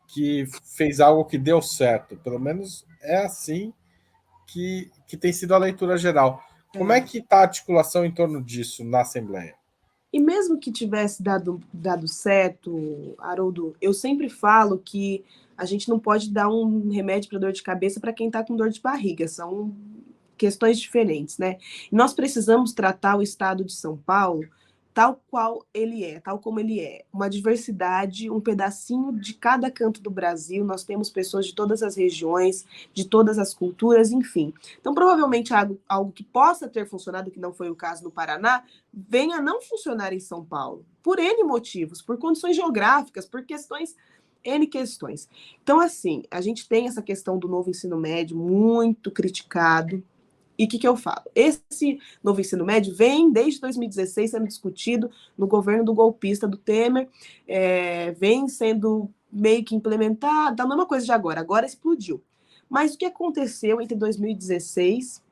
[SPEAKER 1] que fez algo que deu certo. Pelo menos é assim que tem sido a leitura geral. Como é que está a articulação em torno disso na Assembleia?
[SPEAKER 2] E mesmo que tivesse dado certo, Haroldo, eu sempre falo que a gente não pode dar um remédio para dor de cabeça para quem está com dor de barriga. São questões diferentes, né? E nós precisamos tratar o estado de São Paulo tal qual ele é, tal como ele é. Uma diversidade, um pedacinho de cada canto do Brasil. Nós temos pessoas de todas as regiões, de todas as culturas, enfim. Então, provavelmente, algo que possa ter funcionado, que não foi o caso no Paraná, venha a não funcionar em São Paulo, por N motivos, por condições geográficas, por questões N questões. Então, assim, a gente tem essa questão do novo ensino médio muito criticado. E o que eu falo? Esse novo ensino médio vem desde 2016 sendo discutido no governo do golpista do Temer, vem sendo meio que implementado, tá a mesma coisa de agora explodiu. Mas o que aconteceu entre 2016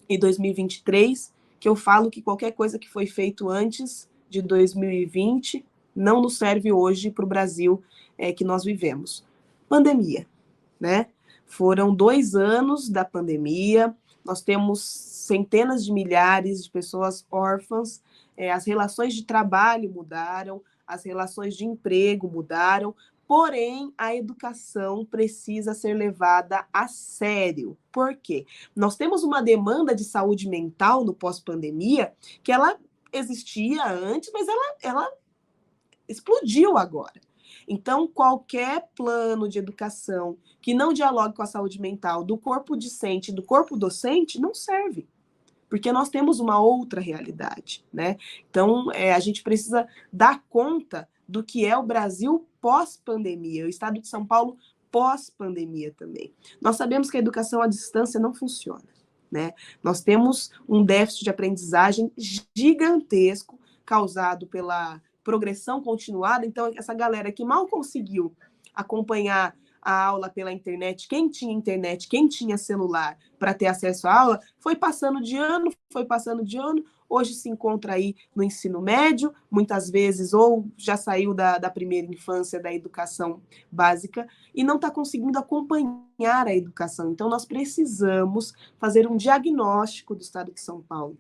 [SPEAKER 2] e 2023, que eu falo que qualquer coisa que foi feito antes de 2020 não nos serve hoje para o Brasil que nós vivemos. Pandemia, né? Foram 2 anos da pandemia, nós temos centenas de milhares de pessoas órfãs, as relações de trabalho mudaram, as relações de emprego mudaram, porém, a educação precisa ser levada a sério. Por quê? Nós temos uma demanda de saúde mental no pós-pandemia que ela existia antes, mas ela explodiu agora. Então, qualquer plano de educação que não dialogue com a saúde mental do corpo discente, do corpo docente, não serve. Porque nós temos uma outra realidade, né? Então, a gente precisa dar conta do que é o Brasil pós-pandemia, o estado de São Paulo pós-pandemia também. Nós sabemos que a educação à distância não funciona, né? Nós temos um déficit de aprendizagem gigantesco causado pela progressão continuada. Então, essa galera que mal conseguiu acompanhar a aula pela internet, quem tinha internet, quem tinha celular para ter acesso à aula, foi passando de ano, hoje se encontra aí no ensino médio, muitas vezes, ou já saiu da primeira infância, da educação básica, e não está conseguindo acompanhar a educação. Então, nós precisamos fazer um diagnóstico do estado de São Paulo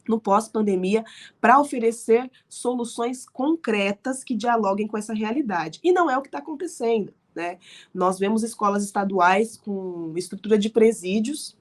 [SPEAKER 2] no pós-pandemia, para oferecer soluções concretas que dialoguem com essa realidade. E não é o que está acontecendo, né? Nós vemos escolas estaduais com estrutura de presídios,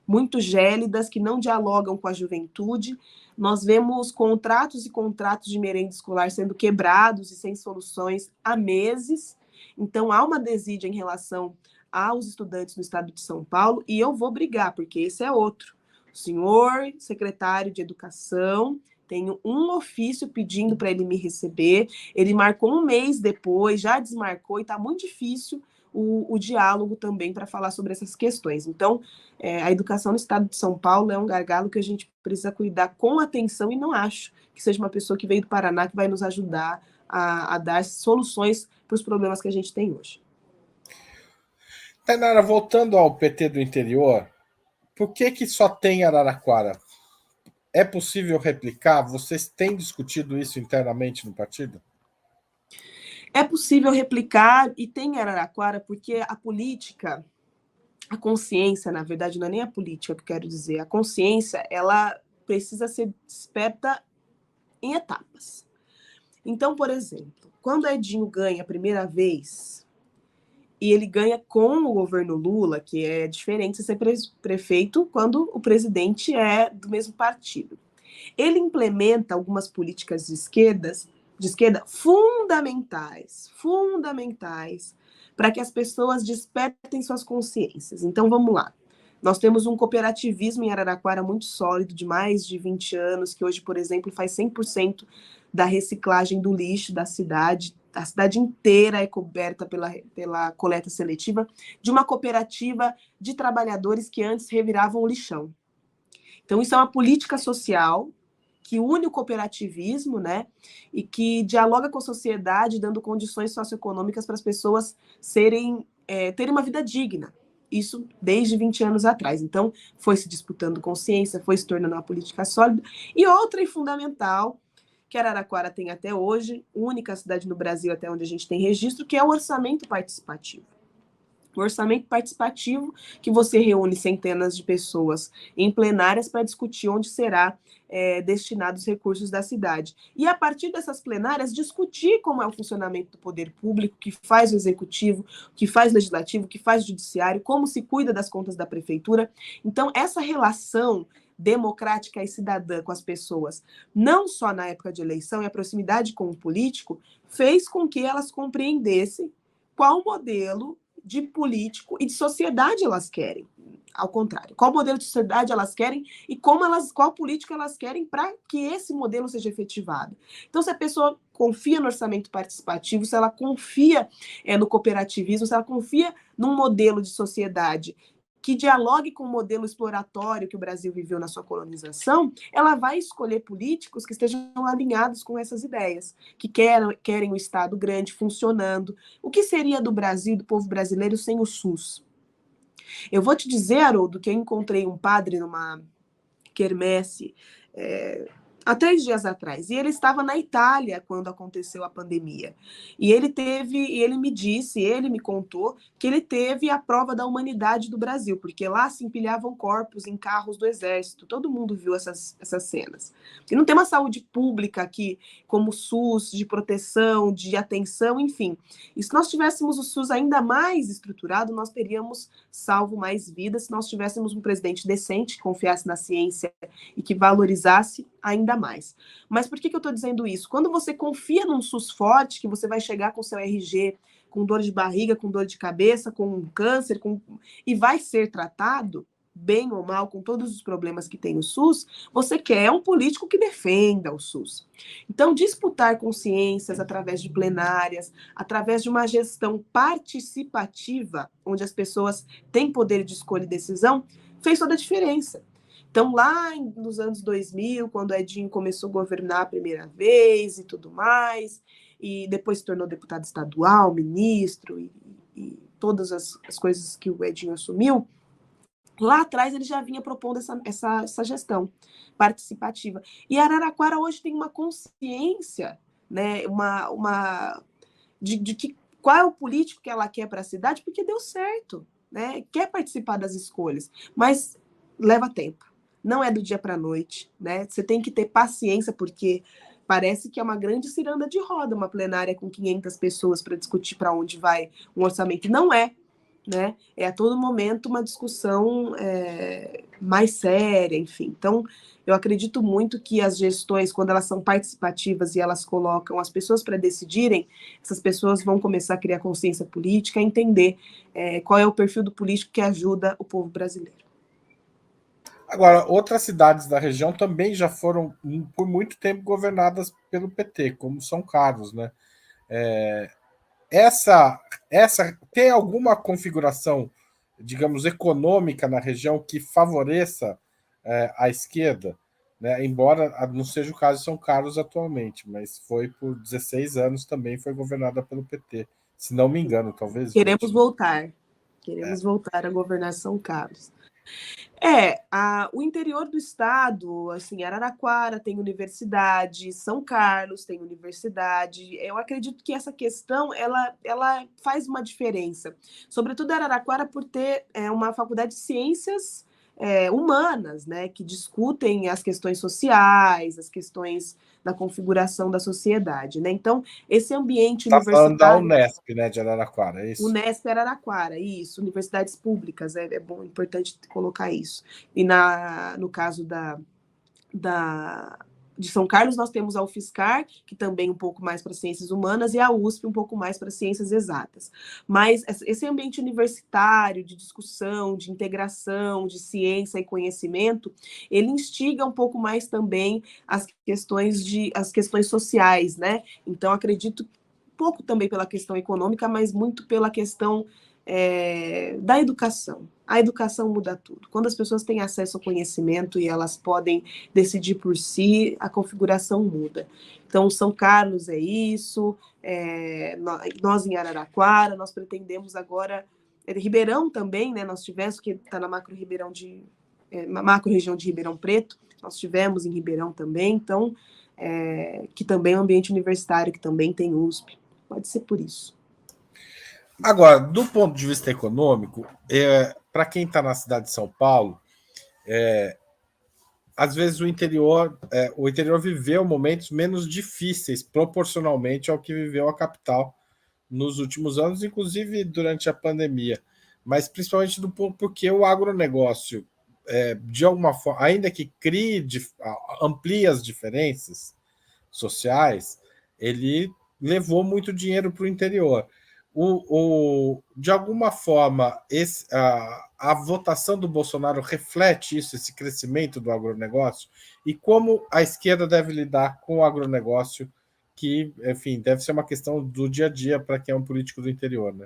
[SPEAKER 2] muito gélidas, que não dialogam com a juventude. Nós vemos contratos e contratos de merenda escolar sendo quebrados e sem soluções há meses. Então, há uma desídia em relação aos estudantes no estado de São Paulo, e eu vou brigar, porque esse é outro. O senhor secretário de Educação, tenho um ofício pedindo para ele me receber, ele marcou um mês depois, já desmarcou, e está muito difícil o diálogo também para falar sobre essas questões. Então, a educação no estado de São Paulo é um gargalo que a gente precisa cuidar com atenção, e não acho que seja uma pessoa que veio do Paraná que vai nos ajudar a dar soluções para os problemas que a gente tem hoje.
[SPEAKER 1] Tainara, voltando ao PT do interior, por que só tem Araraquara? É possível replicar? Vocês têm discutido isso internamente no partido?
[SPEAKER 2] É possível replicar, e tem Araraquara, porque a política, a consciência, na verdade, não é nem a política que eu quero dizer, a consciência, ela precisa ser desperta em etapas. Então, por exemplo, quando Edinho ganha a primeira vez, e ele ganha com o governo Lula, que é diferente de ser prefeito quando o presidente é do mesmo partido. Ele implementa algumas políticas de esquerda fundamentais para que as pessoas despertem suas consciências. Então, vamos lá. Nós temos um cooperativismo em Araraquara muito sólido, de mais de 20 anos, que hoje, por exemplo, faz 100% da reciclagem do lixo da cidade. A cidade inteira é coberta pela coleta seletiva de uma cooperativa de trabalhadores que antes reviravam o lixão. Então, isso é uma política social que une o cooperativismo, né, e que dialoga com a sociedade, dando condições socioeconômicas para as pessoas terem uma vida digna. Isso desde 20 anos atrás. Então, foi se disputando consciência, foi se tornando uma política sólida. E outra e fundamental, que Araraquara tem até hoje, única cidade no Brasil até onde a gente tem registro, que é o orçamento participativo. O orçamento participativo, que você reúne centenas de pessoas em plenárias para discutir onde será destinados os recursos da cidade. E, a partir dessas plenárias, discutir como é o funcionamento do poder público, que faz o executivo, que faz o legislativo, que faz o judiciário, como se cuida das contas da prefeitura. Então, essa relação democrática e cidadã com as pessoas, não só na época de eleição e a proximidade com o político, fez com que elas compreendessem qual modelo de político e de sociedade elas querem. Ao contrário, qual modelo de sociedade elas querem e qual política elas querem para que esse modelo seja efetivado. Então, se a pessoa confia no orçamento participativo, se ela confia no cooperativismo, se ela confia num modelo de sociedade que dialogue com o modelo exploratório que o Brasil viveu na sua colonização, ela vai escolher políticos que estejam alinhados com essas ideias, que querem o Estado grande funcionando. O que seria do Brasil, do povo brasileiro, sem o SUS? Eu vou te dizer, Haroldo, que eu encontrei um padre numa quermesse há 3 dias atrás, e ele estava na Itália quando aconteceu a pandemia. E ele me contou que ele teve a prova da humanidade do Brasil, porque lá se empilhavam corpos em carros do exército, todo mundo viu essas cenas. E não tem uma saúde pública aqui, como o SUS, de proteção, de atenção, enfim. E se nós tivéssemos o SUS ainda mais estruturado, nós teríamos salvo mais vidas, se nós tivéssemos um presidente decente, que confiasse na ciência e que valorizasse ainda mais. Mas por que eu estou dizendo isso? Quando você confia num SUS forte, que você vai chegar com seu RG, com dor de barriga, com dor de cabeça, com um câncer, e vai ser tratado, bem ou mal, com todos os problemas que tem o SUS, você quer um político que defenda o SUS. Então, disputar consciências através de plenárias, através de uma gestão participativa, onde as pessoas têm poder de escolha e decisão, fez toda a diferença. Então, lá nos anos 2000, quando o Edinho começou a governar a primeira vez e tudo mais, e depois se tornou deputado estadual, ministro, e todas as coisas que o Edinho assumiu, lá atrás ele já vinha propondo essa gestão participativa. E Araraquara hoje tem uma consciência, né, de que qual é o político que ela quer para a cidade, porque deu certo, né? Quer participar das escolhas, mas leva tempo. Não é do dia para a noite, né? Você tem que ter paciência, porque parece que é uma grande ciranda de roda, uma plenária com 500 pessoas para discutir para onde vai um orçamento. Não é, né? É a todo momento uma discussão mais séria, enfim. Então, eu acredito muito que as gestões, quando elas são participativas e elas colocam as pessoas para decidirem, essas pessoas vão começar a criar consciência política, a entender qual é o perfil do político que ajuda o povo brasileiro.
[SPEAKER 1] Agora, outras cidades da região também já foram, por muito tempo, governadas pelo PT, como São Carlos, né? Essa tem alguma configuração, digamos, econômica na região que favoreça a esquerda, né? Embora não seja o caso de São Carlos atualmente, mas foi por 16 anos também foi governada pelo PT, se não me engano, talvez 20.
[SPEAKER 2] Queremos voltar a governar São Carlos. O interior do estado, assim, Araraquara tem universidade, São Carlos tem universidade. Eu acredito que essa questão ela faz uma diferença, sobretudo Araraquara por ter uma faculdade de ciências humanas, né, que discutem as questões sociais, as questões da configuração da sociedade, né? Então, esse ambiente universitário...
[SPEAKER 1] Está falando da Unesp, né, de Araraquara, é isso?
[SPEAKER 2] Unesp Araraquara, isso, universidades públicas, é importante colocar isso. E no caso da de São Carlos, nós temos a UFSCar, que também um pouco mais para ciências humanas, e a USP um pouco mais para ciências exatas. Mas esse ambiente universitário, de discussão, de integração, de ciência e conhecimento, ele instiga um pouco mais também as questões sociais, né? Então, acredito pouco também pela questão econômica, mas muito pela questão da educação. A educação muda tudo. Quando as pessoas têm acesso ao conhecimento e elas podem decidir por si, a configuração muda. Então, São Carlos é isso, nós em Araraquara, nós pretendemos agora, Ribeirão também, né? Nós tivemos, que está na macro-região de Ribeirão Preto, nós tivemos em Ribeirão também, então, que também é um ambiente universitário, que também tem USP. Pode ser por isso.
[SPEAKER 1] Agora, do ponto de vista econômico, para quem está na cidade de São Paulo, às vezes o interior viveu momentos menos difíceis proporcionalmente ao que viveu a capital nos últimos anos, inclusive durante a pandemia, mas principalmente porque o agronegócio, de alguma forma, ainda que amplie as diferenças sociais, ele levou muito dinheiro para o interior. De alguma forma, a votação do Bolsonaro reflete isso, esse crescimento do agronegócio, e como a esquerda deve lidar com o agronegócio, que, enfim, deve ser uma questão do dia a dia para quem é um político do interior, né?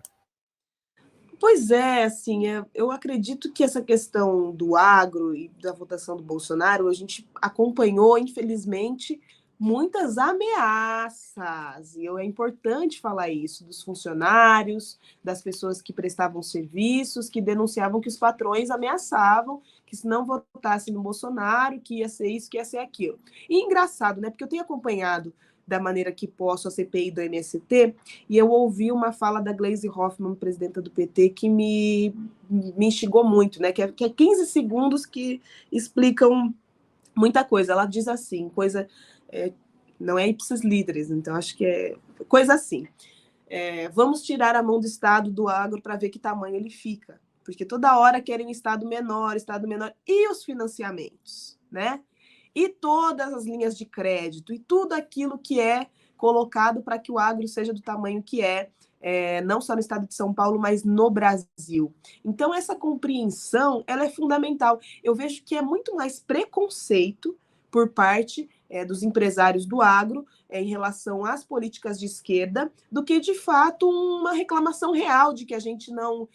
[SPEAKER 2] Pois é, assim, eu acredito que essa questão do agro e da votação do Bolsonaro, a gente acompanhou, infelizmente, muitas ameaças, e é importante falar isso, dos funcionários, das pessoas que prestavam serviços, que denunciavam que os patrões ameaçavam, que se não votasse no Bolsonaro, que ia ser isso, que ia ser aquilo. E engraçado, né, porque eu tenho acompanhado da maneira que posso a CPI do MST, e eu ouvi uma fala da Gleisi Hoffmann, presidenta do PT, que me instigou muito, né? Que é 15 segundos que explicam muita coisa. Ela diz assim, não é ipsis líderes, então acho que é coisa assim. Vamos tirar a mão do Estado do agro para ver que tamanho ele fica. Porque toda hora querem Estado menor. E os financiamentos, né? E todas as linhas de crédito, e tudo aquilo que é colocado para que o agro seja do tamanho que não só no estado de São Paulo, mas no Brasil. Então, essa compreensão, ela é fundamental. Eu vejo que é muito mais preconceito por parte dos empresários do agro em relação às políticas de esquerda, do que, de fato, uma reclamação real de que a gente não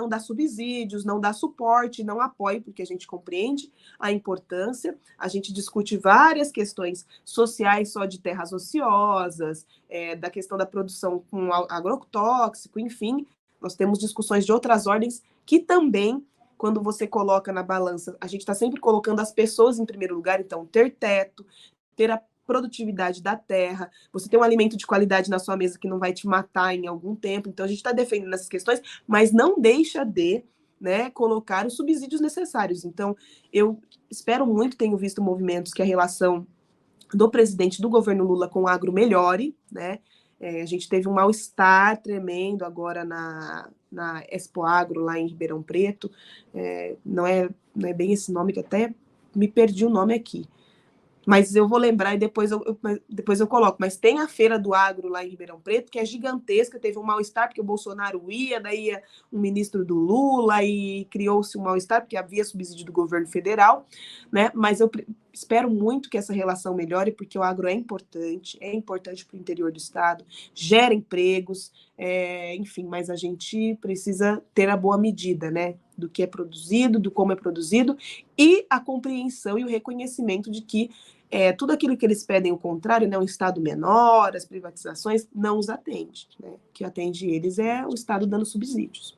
[SPEAKER 2] dá subsídios, não dá suporte, não apoia, porque a gente compreende a importância, a gente discute várias questões sociais só de terras ociosas, da questão da produção com agrotóxico, enfim, nós temos discussões de outras ordens que também, quando você coloca na balança, a gente está sempre colocando as pessoas em primeiro lugar, então ter teto, ter a produtividade da terra, você ter um alimento de qualidade na sua mesa que não vai te matar em algum tempo, então a gente está defendendo essas questões, mas não deixa de colocar os subsídios necessários. Então, eu espero muito, tenho visto movimentos que a relação do presidente do governo Lula com o agro melhore, né? A gente teve um mal-estar tremendo agora na Expo Agro, lá em Ribeirão Preto. Não é bem esse nome, que até me perdi o nome aqui. Mas eu vou lembrar e depois eu coloco. Mas tem a Feira do Agro lá em Ribeirão Preto, que é gigantesca, teve um mal-estar, porque o Bolsonaro daí ia um ministro do Lula, e criou-se um mal-estar, porque havia subsídio do governo federal, né? Mas eu espero muito que essa relação melhore, porque o agro é importante para o interior do estado, gera empregos, enfim, mas a gente precisa ter a boa medida, né? Do que é produzido, do como é produzido, e a compreensão e o reconhecimento de que tudo aquilo que eles pedem o contrário, né, um Estado menor, as privatizações, não os atende. Né? O que atende eles é o Estado dando subsídios.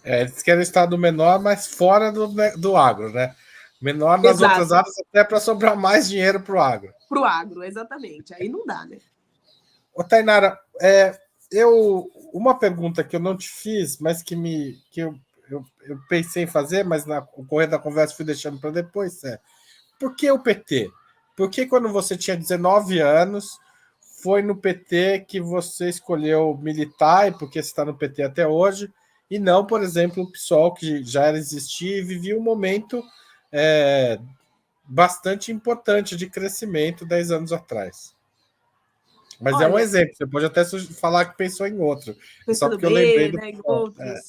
[SPEAKER 1] Eles querem Estado menor, mas fora do agro, né? Menor nas
[SPEAKER 2] Exato.
[SPEAKER 1] outras áreas, até para sobrar mais dinheiro para o agro.
[SPEAKER 2] Para o agro, exatamente. Aí não dá, né?
[SPEAKER 1] Ô, Tainara, uma pergunta que eu não te fiz, mas que eu pensei em fazer, mas no correr da conversa fui deixando para depois, por que o PT? Por que quando você tinha 19 anos, foi no PT que você escolheu militar, e por que você está no PT até hoje, e não, por exemplo, o PSOL, que já existia e vivia um momento bastante importante de crescimento 10 anos atrás. Mas
[SPEAKER 2] Olha,
[SPEAKER 1] é um exemplo, você pode até falar que pensou em outro. Só
[SPEAKER 2] pensando
[SPEAKER 1] porque eu lembrei
[SPEAKER 2] bem,
[SPEAKER 1] do.
[SPEAKER 2] né, em outros.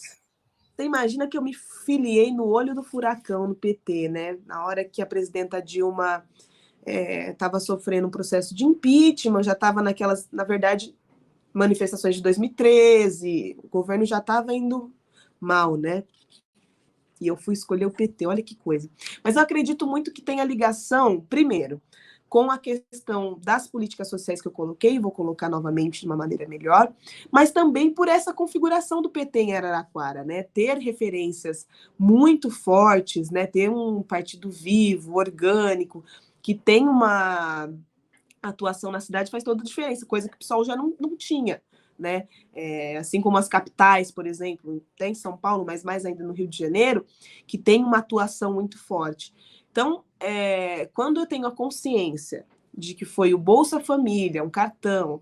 [SPEAKER 2] Você imagina que eu me filiei no olho do furacão no PT, né? Na hora que a presidenta Dilma estava sofrendo um processo de impeachment, já estava naquelas, na verdade, manifestações de 2013, o governo já estava indo mal, né? E eu fui escolher o PT, olha que coisa. Mas eu acredito muito que tem a ligação, primeiro, com a questão das políticas sociais que eu coloquei, vou colocar novamente de uma maneira melhor, mas também por essa configuração do PT em Araraquara, né? Ter referências muito fortes, né? Ter um partido vivo, orgânico, que tem uma atuação na cidade faz toda a diferença, coisa que o pessoal já não tinha, né? Assim como as capitais, por exemplo, tem em São Paulo, mas mais ainda no Rio de Janeiro, que tem uma atuação muito forte. Então, quando eu tenho a consciência de que foi o Bolsa Família, um cartão,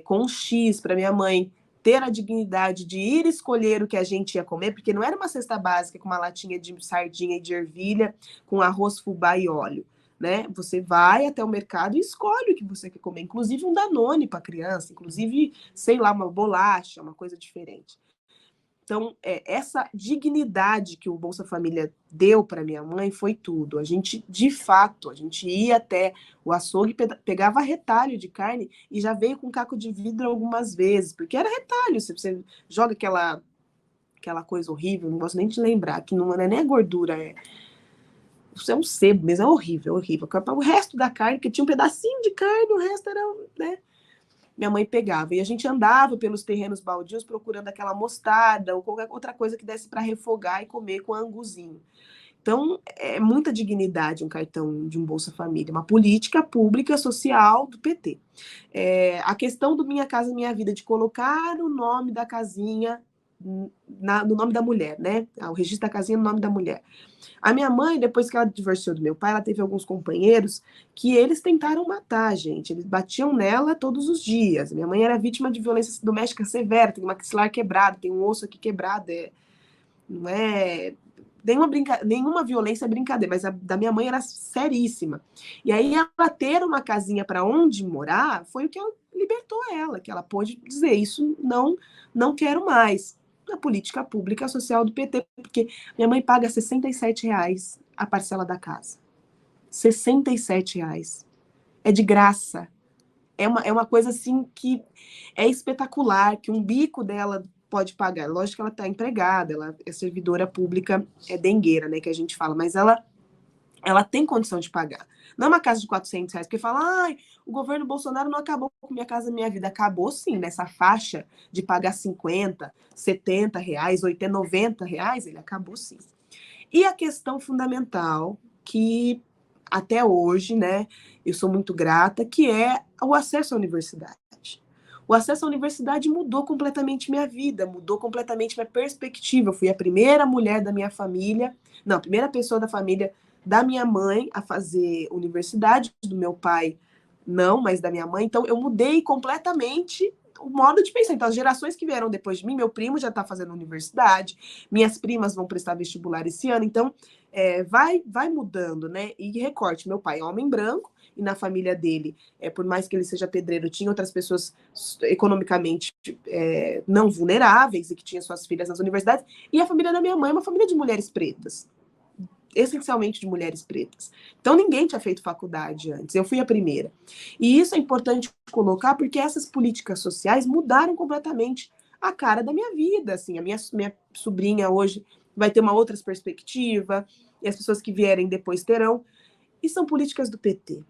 [SPEAKER 2] com um X para minha mãe ter a dignidade de ir escolher o que a gente ia comer, porque não era uma cesta básica com uma latinha de sardinha e de ervilha, com arroz, fubá e óleo. Né? Você vai até o mercado e escolhe o que você quer comer, inclusive um Danone para criança, inclusive, sei lá, uma bolacha, uma coisa diferente. Então, essa dignidade que o Bolsa Família deu para minha mãe foi tudo. A gente, de fato, a gente ia até o açougue, pegava retalho de carne e já veio com caco de vidro algumas vezes, porque era retalho. Se você joga aquela coisa horrível, não gosto nem de lembrar, que não é nem a gordura, isso é um sebo mesmo, é horrível, horrível. O resto da carne, que tinha um pedacinho de carne, o resto era, né? Minha mãe pegava. E a gente andava pelos terrenos baldios procurando aquela mostarda ou qualquer outra coisa que desse para refogar e comer com anguzinho. Então, é muita dignidade um cartão de um Bolsa Família, uma política pública social do PT. A questão do Minha Casa Minha Vida, de colocar o nome da casinha no nome da mulher, né? O registro da casinha no nome da mulher. A minha mãe, depois que ela divorciou do meu pai, ela teve alguns companheiros que eles tentaram matar a gente. Eles batiam nela todos os dias. Minha mãe era vítima de violência doméstica severa, tem uma maxilar quebrada, tem um osso aqui quebrado. Não é nenhuma violência é brincadeira, mas a da minha mãe era seríssima. E aí ela ter uma casinha para onde morar foi o que libertou ela, que ela pôde dizer isso, não quero mais. A política pública social do PT, porque minha mãe paga R$ 67 a parcela da casa. R$ 67. É de graça. É uma coisa assim que é espetacular, que um bico dela pode pagar. Lógico que ela está empregada, ela é servidora pública, é dengueira, né, que a gente fala, mas ela tem condição de pagar. Não é uma casa de R$ 400, porque fala, o governo Bolsonaro não acabou com Minha Casa Minha Vida. Acabou sim, nessa faixa de pagar R$ 50, R$ 70, R$ 80, R$ 90, ele acabou sim. E a questão fundamental, que até hoje, né, eu sou muito grata, que é o acesso à universidade. O acesso à universidade mudou completamente minha vida, mudou completamente minha perspectiva. Eu fui a primeira mulher da minha família, não, a primeira pessoa da família da minha mãe a fazer universidade, do meu pai não, mas da minha mãe. Então, eu mudei completamente o modo de pensar. Então, as gerações que vieram depois de mim, meu primo já está fazendo universidade, minhas primas vão prestar vestibular esse ano. Então, vai mudando, né? E recorte, meu pai é homem branco, e na família dele, por mais que ele seja pedreiro, tinha outras pessoas economicamente não vulneráveis e que tinham suas filhas nas universidades. E a família da minha mãe é uma família de mulheres pretas, essencialmente de mulheres pretas. Então, ninguém tinha feito faculdade antes, eu fui a primeira. E isso é importante colocar porque essas políticas sociais mudaram completamente a cara da minha vida. Assim, a minha sobrinha hoje vai ter uma outra perspectiva, e as pessoas que vierem depois terão. E são políticas do PT.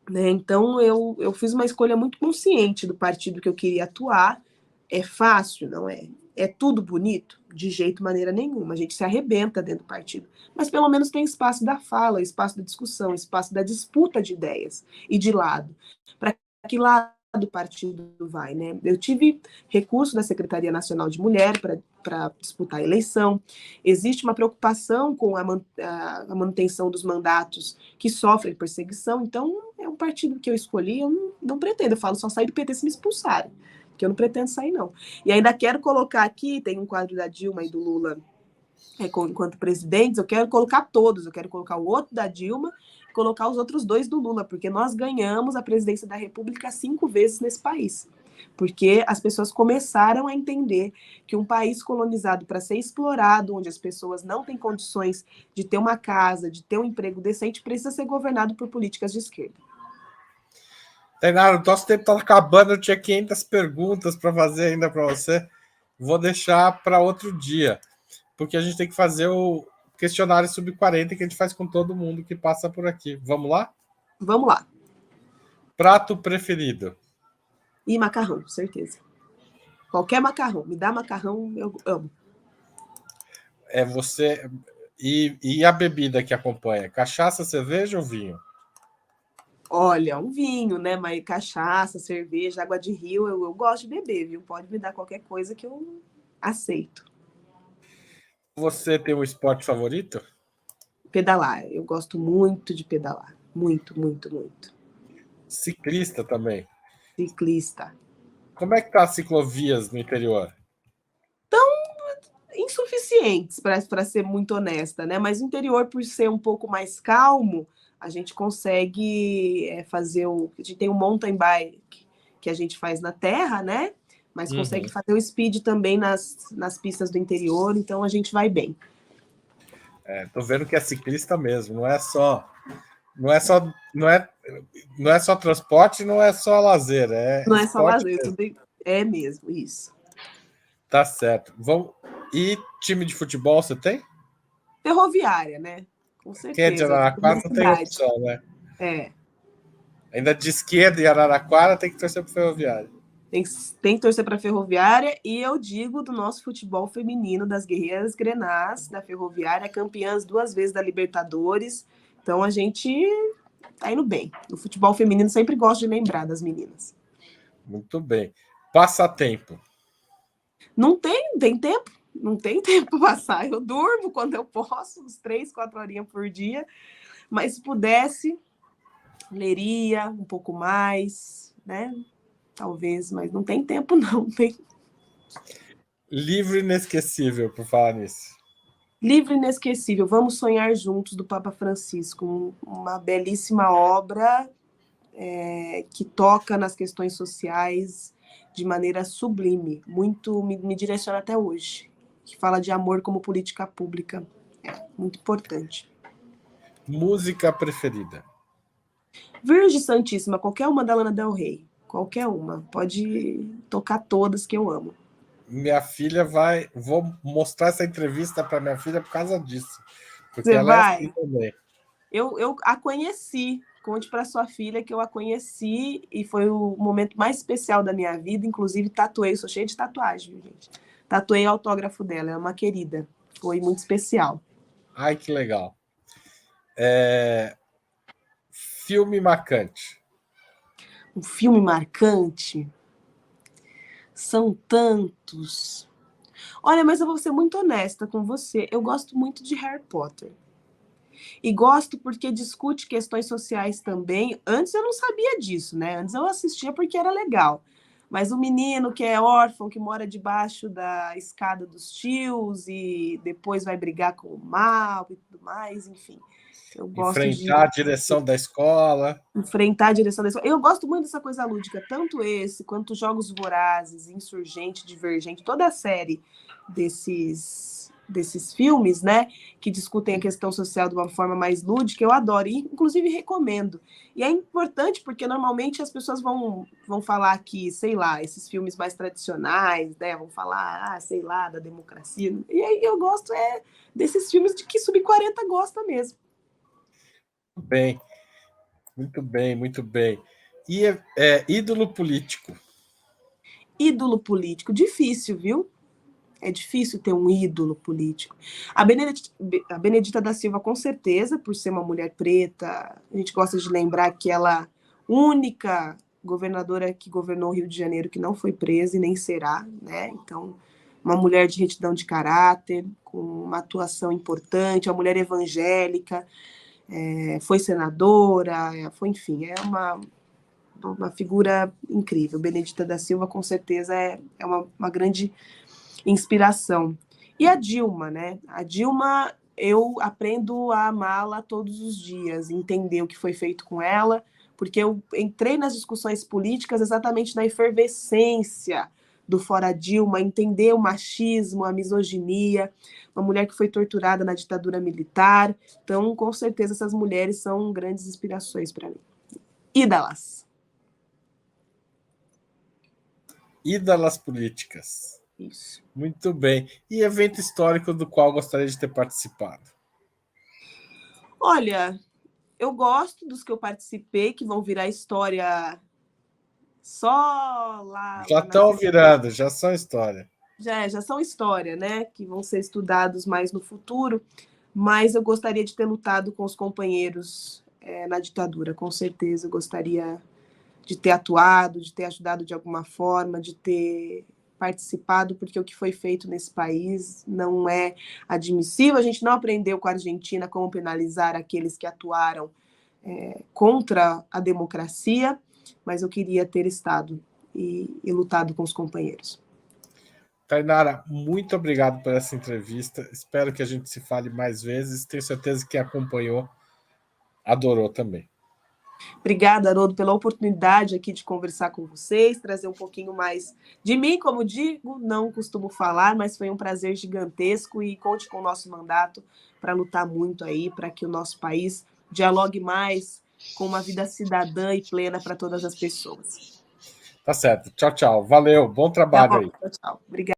[SPEAKER 2] Né? Então, eu fiz uma escolha muito consciente do partido que eu queria atuar. É fácil? Não é. É tudo bonito? De jeito, maneira nenhuma. A gente se arrebenta dentro do partido. Mas pelo menos tem espaço da fala, espaço da discussão, espaço da disputa de ideias e de lado. Para que lado o partido vai, né? Eu tive recurso da Secretaria Nacional de Mulher para disputar a eleição. Existe uma preocupação com a manutenção dos mandatos que sofrem perseguição. Então, é um partido que eu escolhi, eu não pretendo. Eu falo, só sair do PT se me expulsarem, que eu não pretendo sair, não. E ainda quero colocar aqui, tem um quadro da Dilma e do Lula enquanto presidentes, eu quero colocar todos, eu quero colocar o outro da Dilma, colocar os outros 2 do Lula, porque nós ganhamos a presidência da República 5 vezes nesse país. Porque as pessoas começaram a entender que um país colonizado para ser explorado, onde as pessoas não têm condições de ter uma casa, de ter um emprego decente, precisa ser governado por políticas de esquerda.
[SPEAKER 1] Tainara, o nosso tempo está acabando, eu tinha 500 perguntas para fazer ainda para você. Vou deixar para outro dia, porque a gente tem que fazer o questionário sub-40 que a gente faz com todo mundo que passa por aqui. Vamos lá?
[SPEAKER 2] Vamos lá.
[SPEAKER 1] Prato preferido?
[SPEAKER 2] E macarrão, certeza. Qualquer macarrão. Me dá macarrão, eu amo.
[SPEAKER 1] É você... E a bebida que acompanha? Cachaça, cerveja ou vinho?
[SPEAKER 2] Olha, um vinho, né? Mas cachaça, cerveja, água de rio, eu gosto de beber, viu? Pode me dar qualquer coisa que eu aceito.
[SPEAKER 1] Você tem um esporte favorito?
[SPEAKER 2] Pedalar. Eu gosto muito de pedalar. Muito, muito, muito.
[SPEAKER 1] Ciclista também.
[SPEAKER 2] Ciclista.
[SPEAKER 1] Como é que tá as ciclovias no interior?
[SPEAKER 2] Insuficientes, para ser muito honesta, né? Mas o interior, por ser um pouco mais calmo, a gente consegue fazer o. A gente tem o mountain bike que a gente faz na terra, né? Mas consegue fazer o speed também nas pistas do interior, então a gente vai bem.
[SPEAKER 1] Tô vendo que é ciclista mesmo, não é só transporte, não é só lazer, é
[SPEAKER 2] Não é só
[SPEAKER 1] esporte
[SPEAKER 2] lazer,
[SPEAKER 1] mesmo.
[SPEAKER 2] é mesmo, isso.
[SPEAKER 1] Tá certo. E time de futebol você tem?
[SPEAKER 2] Ferroviária, né? Com
[SPEAKER 1] Quem é de
[SPEAKER 2] certeza.
[SPEAKER 1] Araraquara não tem opção, né?
[SPEAKER 2] É.
[SPEAKER 1] Ainda de esquerda em Araraquara tem que torcer pro Ferroviário.
[SPEAKER 2] Tem que torcer para a Ferroviária e eu digo do nosso futebol feminino, das Guerreiras Grenás, da Ferroviária, campeãs 2 vezes da Libertadores. Então a gente tá indo bem. O futebol feminino sempre gosto de lembrar das meninas.
[SPEAKER 1] Muito bem. Passatempo.
[SPEAKER 2] Não tem tempo. Não tem tempo para passar. Eu durmo quando eu posso, uns 3, 4 horinhas por dia. Mas se pudesse, leria um pouco mais, né? Talvez, mas não tem tempo, não. Tem.
[SPEAKER 1] Livro inesquecível, por falar nisso.
[SPEAKER 2] Livro inesquecível, Vamos Sonhar Juntos, do Papa Francisco. Uma belíssima obra que toca nas questões sociais de maneira sublime. Muito me direciona até hoje. Que fala de amor como política pública. Muito importante.
[SPEAKER 1] Música preferida.
[SPEAKER 2] Virgem Santíssima, qualquer uma da Lana Del Rey. Qualquer uma. Pode tocar todas que eu amo.
[SPEAKER 1] Minha filha Vou mostrar essa entrevista para minha filha por causa disso. Porque
[SPEAKER 2] Você
[SPEAKER 1] ela é
[SPEAKER 2] vai?
[SPEAKER 1] assim também.
[SPEAKER 2] Eu a conheci. Conte para sua filha que eu a conheci e foi o momento mais especial da minha vida. Inclusive, tatuei, sou cheia de tatuagem, viu, gente? Tatuei o autógrafo dela, é uma querida. Foi muito especial.
[SPEAKER 1] Ai, que legal. Filme marcante.
[SPEAKER 2] Um filme marcante? São tantos. Olha, mas eu vou ser muito honesta com você. Eu gosto muito de Harry Potter. E gosto porque discute questões sociais também. Antes eu não sabia disso, né? Antes eu assistia porque era legal. Mas o menino que é órfão, que mora debaixo da escada dos tios e depois vai brigar com o mal e tudo mais, enfim. Eu gosto de
[SPEAKER 1] Enfrentar a direção da escola.
[SPEAKER 2] enfrentar a direção da escola. Eu gosto muito dessa coisa lúdica, tanto esse quanto Jogos Vorazes, Insurgente, Divergente, toda a série desses filmes, né, que discutem a questão social de uma forma mais lúdica, eu adoro e inclusive recomendo. E é importante porque normalmente as pessoas vão falar que, sei lá, esses filmes mais tradicionais, né, vão falar, sei lá, da democracia. E aí eu gosto desses filmes de que sub-40 gosta mesmo.
[SPEAKER 1] Bem, muito bem, muito bem. E ídolo político.
[SPEAKER 2] Ídolo político, difícil, viu? É difícil ter um ídolo político. A Benedita da Silva, com certeza, por ser uma mulher preta, a gente gosta de lembrar que ela, única governadora que governou o Rio de Janeiro que não foi presa e nem será, né? Então, uma mulher de retidão de caráter, com uma atuação importante, uma mulher evangélica, foi senadora, enfim, é uma figura incrível. Benedita da Silva, com certeza, é uma grande inspiração. E a Dilma, né? A Dilma, eu aprendo a amá-la todos os dias, entender o que foi feito com ela, porque eu entrei nas discussões políticas exatamente na efervescência do Fora Dilma, entender o machismo, a misoginia, uma mulher que foi torturada na ditadura militar. Então, com certeza, essas mulheres são grandes inspirações para mim. Ídalas.
[SPEAKER 1] Ídalas políticas.
[SPEAKER 2] Isso.
[SPEAKER 1] Muito bem. E evento histórico do qual gostaria de ter participado?
[SPEAKER 2] Olha, eu gosto dos que eu participei, que vão virar história só
[SPEAKER 1] Já
[SPEAKER 2] lá na
[SPEAKER 1] estão
[SPEAKER 2] frente.
[SPEAKER 1] virando, já são história.
[SPEAKER 2] Já são história, né? Que vão ser estudados mais no futuro. Mas eu gostaria de ter lutado com os companheiros na ditadura, com certeza. Eu gostaria de ter atuado, de ter ajudado de alguma forma, de ter participado, porque o que foi feito nesse país não é admissível. A gente não aprendeu com a Argentina como penalizar aqueles que atuaram contra a democracia, mas eu queria ter estado e lutado com os companheiros.
[SPEAKER 1] Tainara, muito obrigado por essa entrevista. Espero que a gente se fale mais vezes. Tenho certeza que quem acompanhou adorou também.
[SPEAKER 2] Obrigada, Haroldo, pela oportunidade aqui de conversar com vocês, trazer um pouquinho mais de mim, como digo, não costumo falar, mas foi um prazer gigantesco e conte com o nosso mandato para lutar muito aí, para que o nosso país dialogue mais com uma vida cidadã e plena para todas as pessoas.
[SPEAKER 1] Tá certo. Tchau, tchau. Valeu. Bom trabalho aí.
[SPEAKER 2] Tchau, tchau. Obrigada.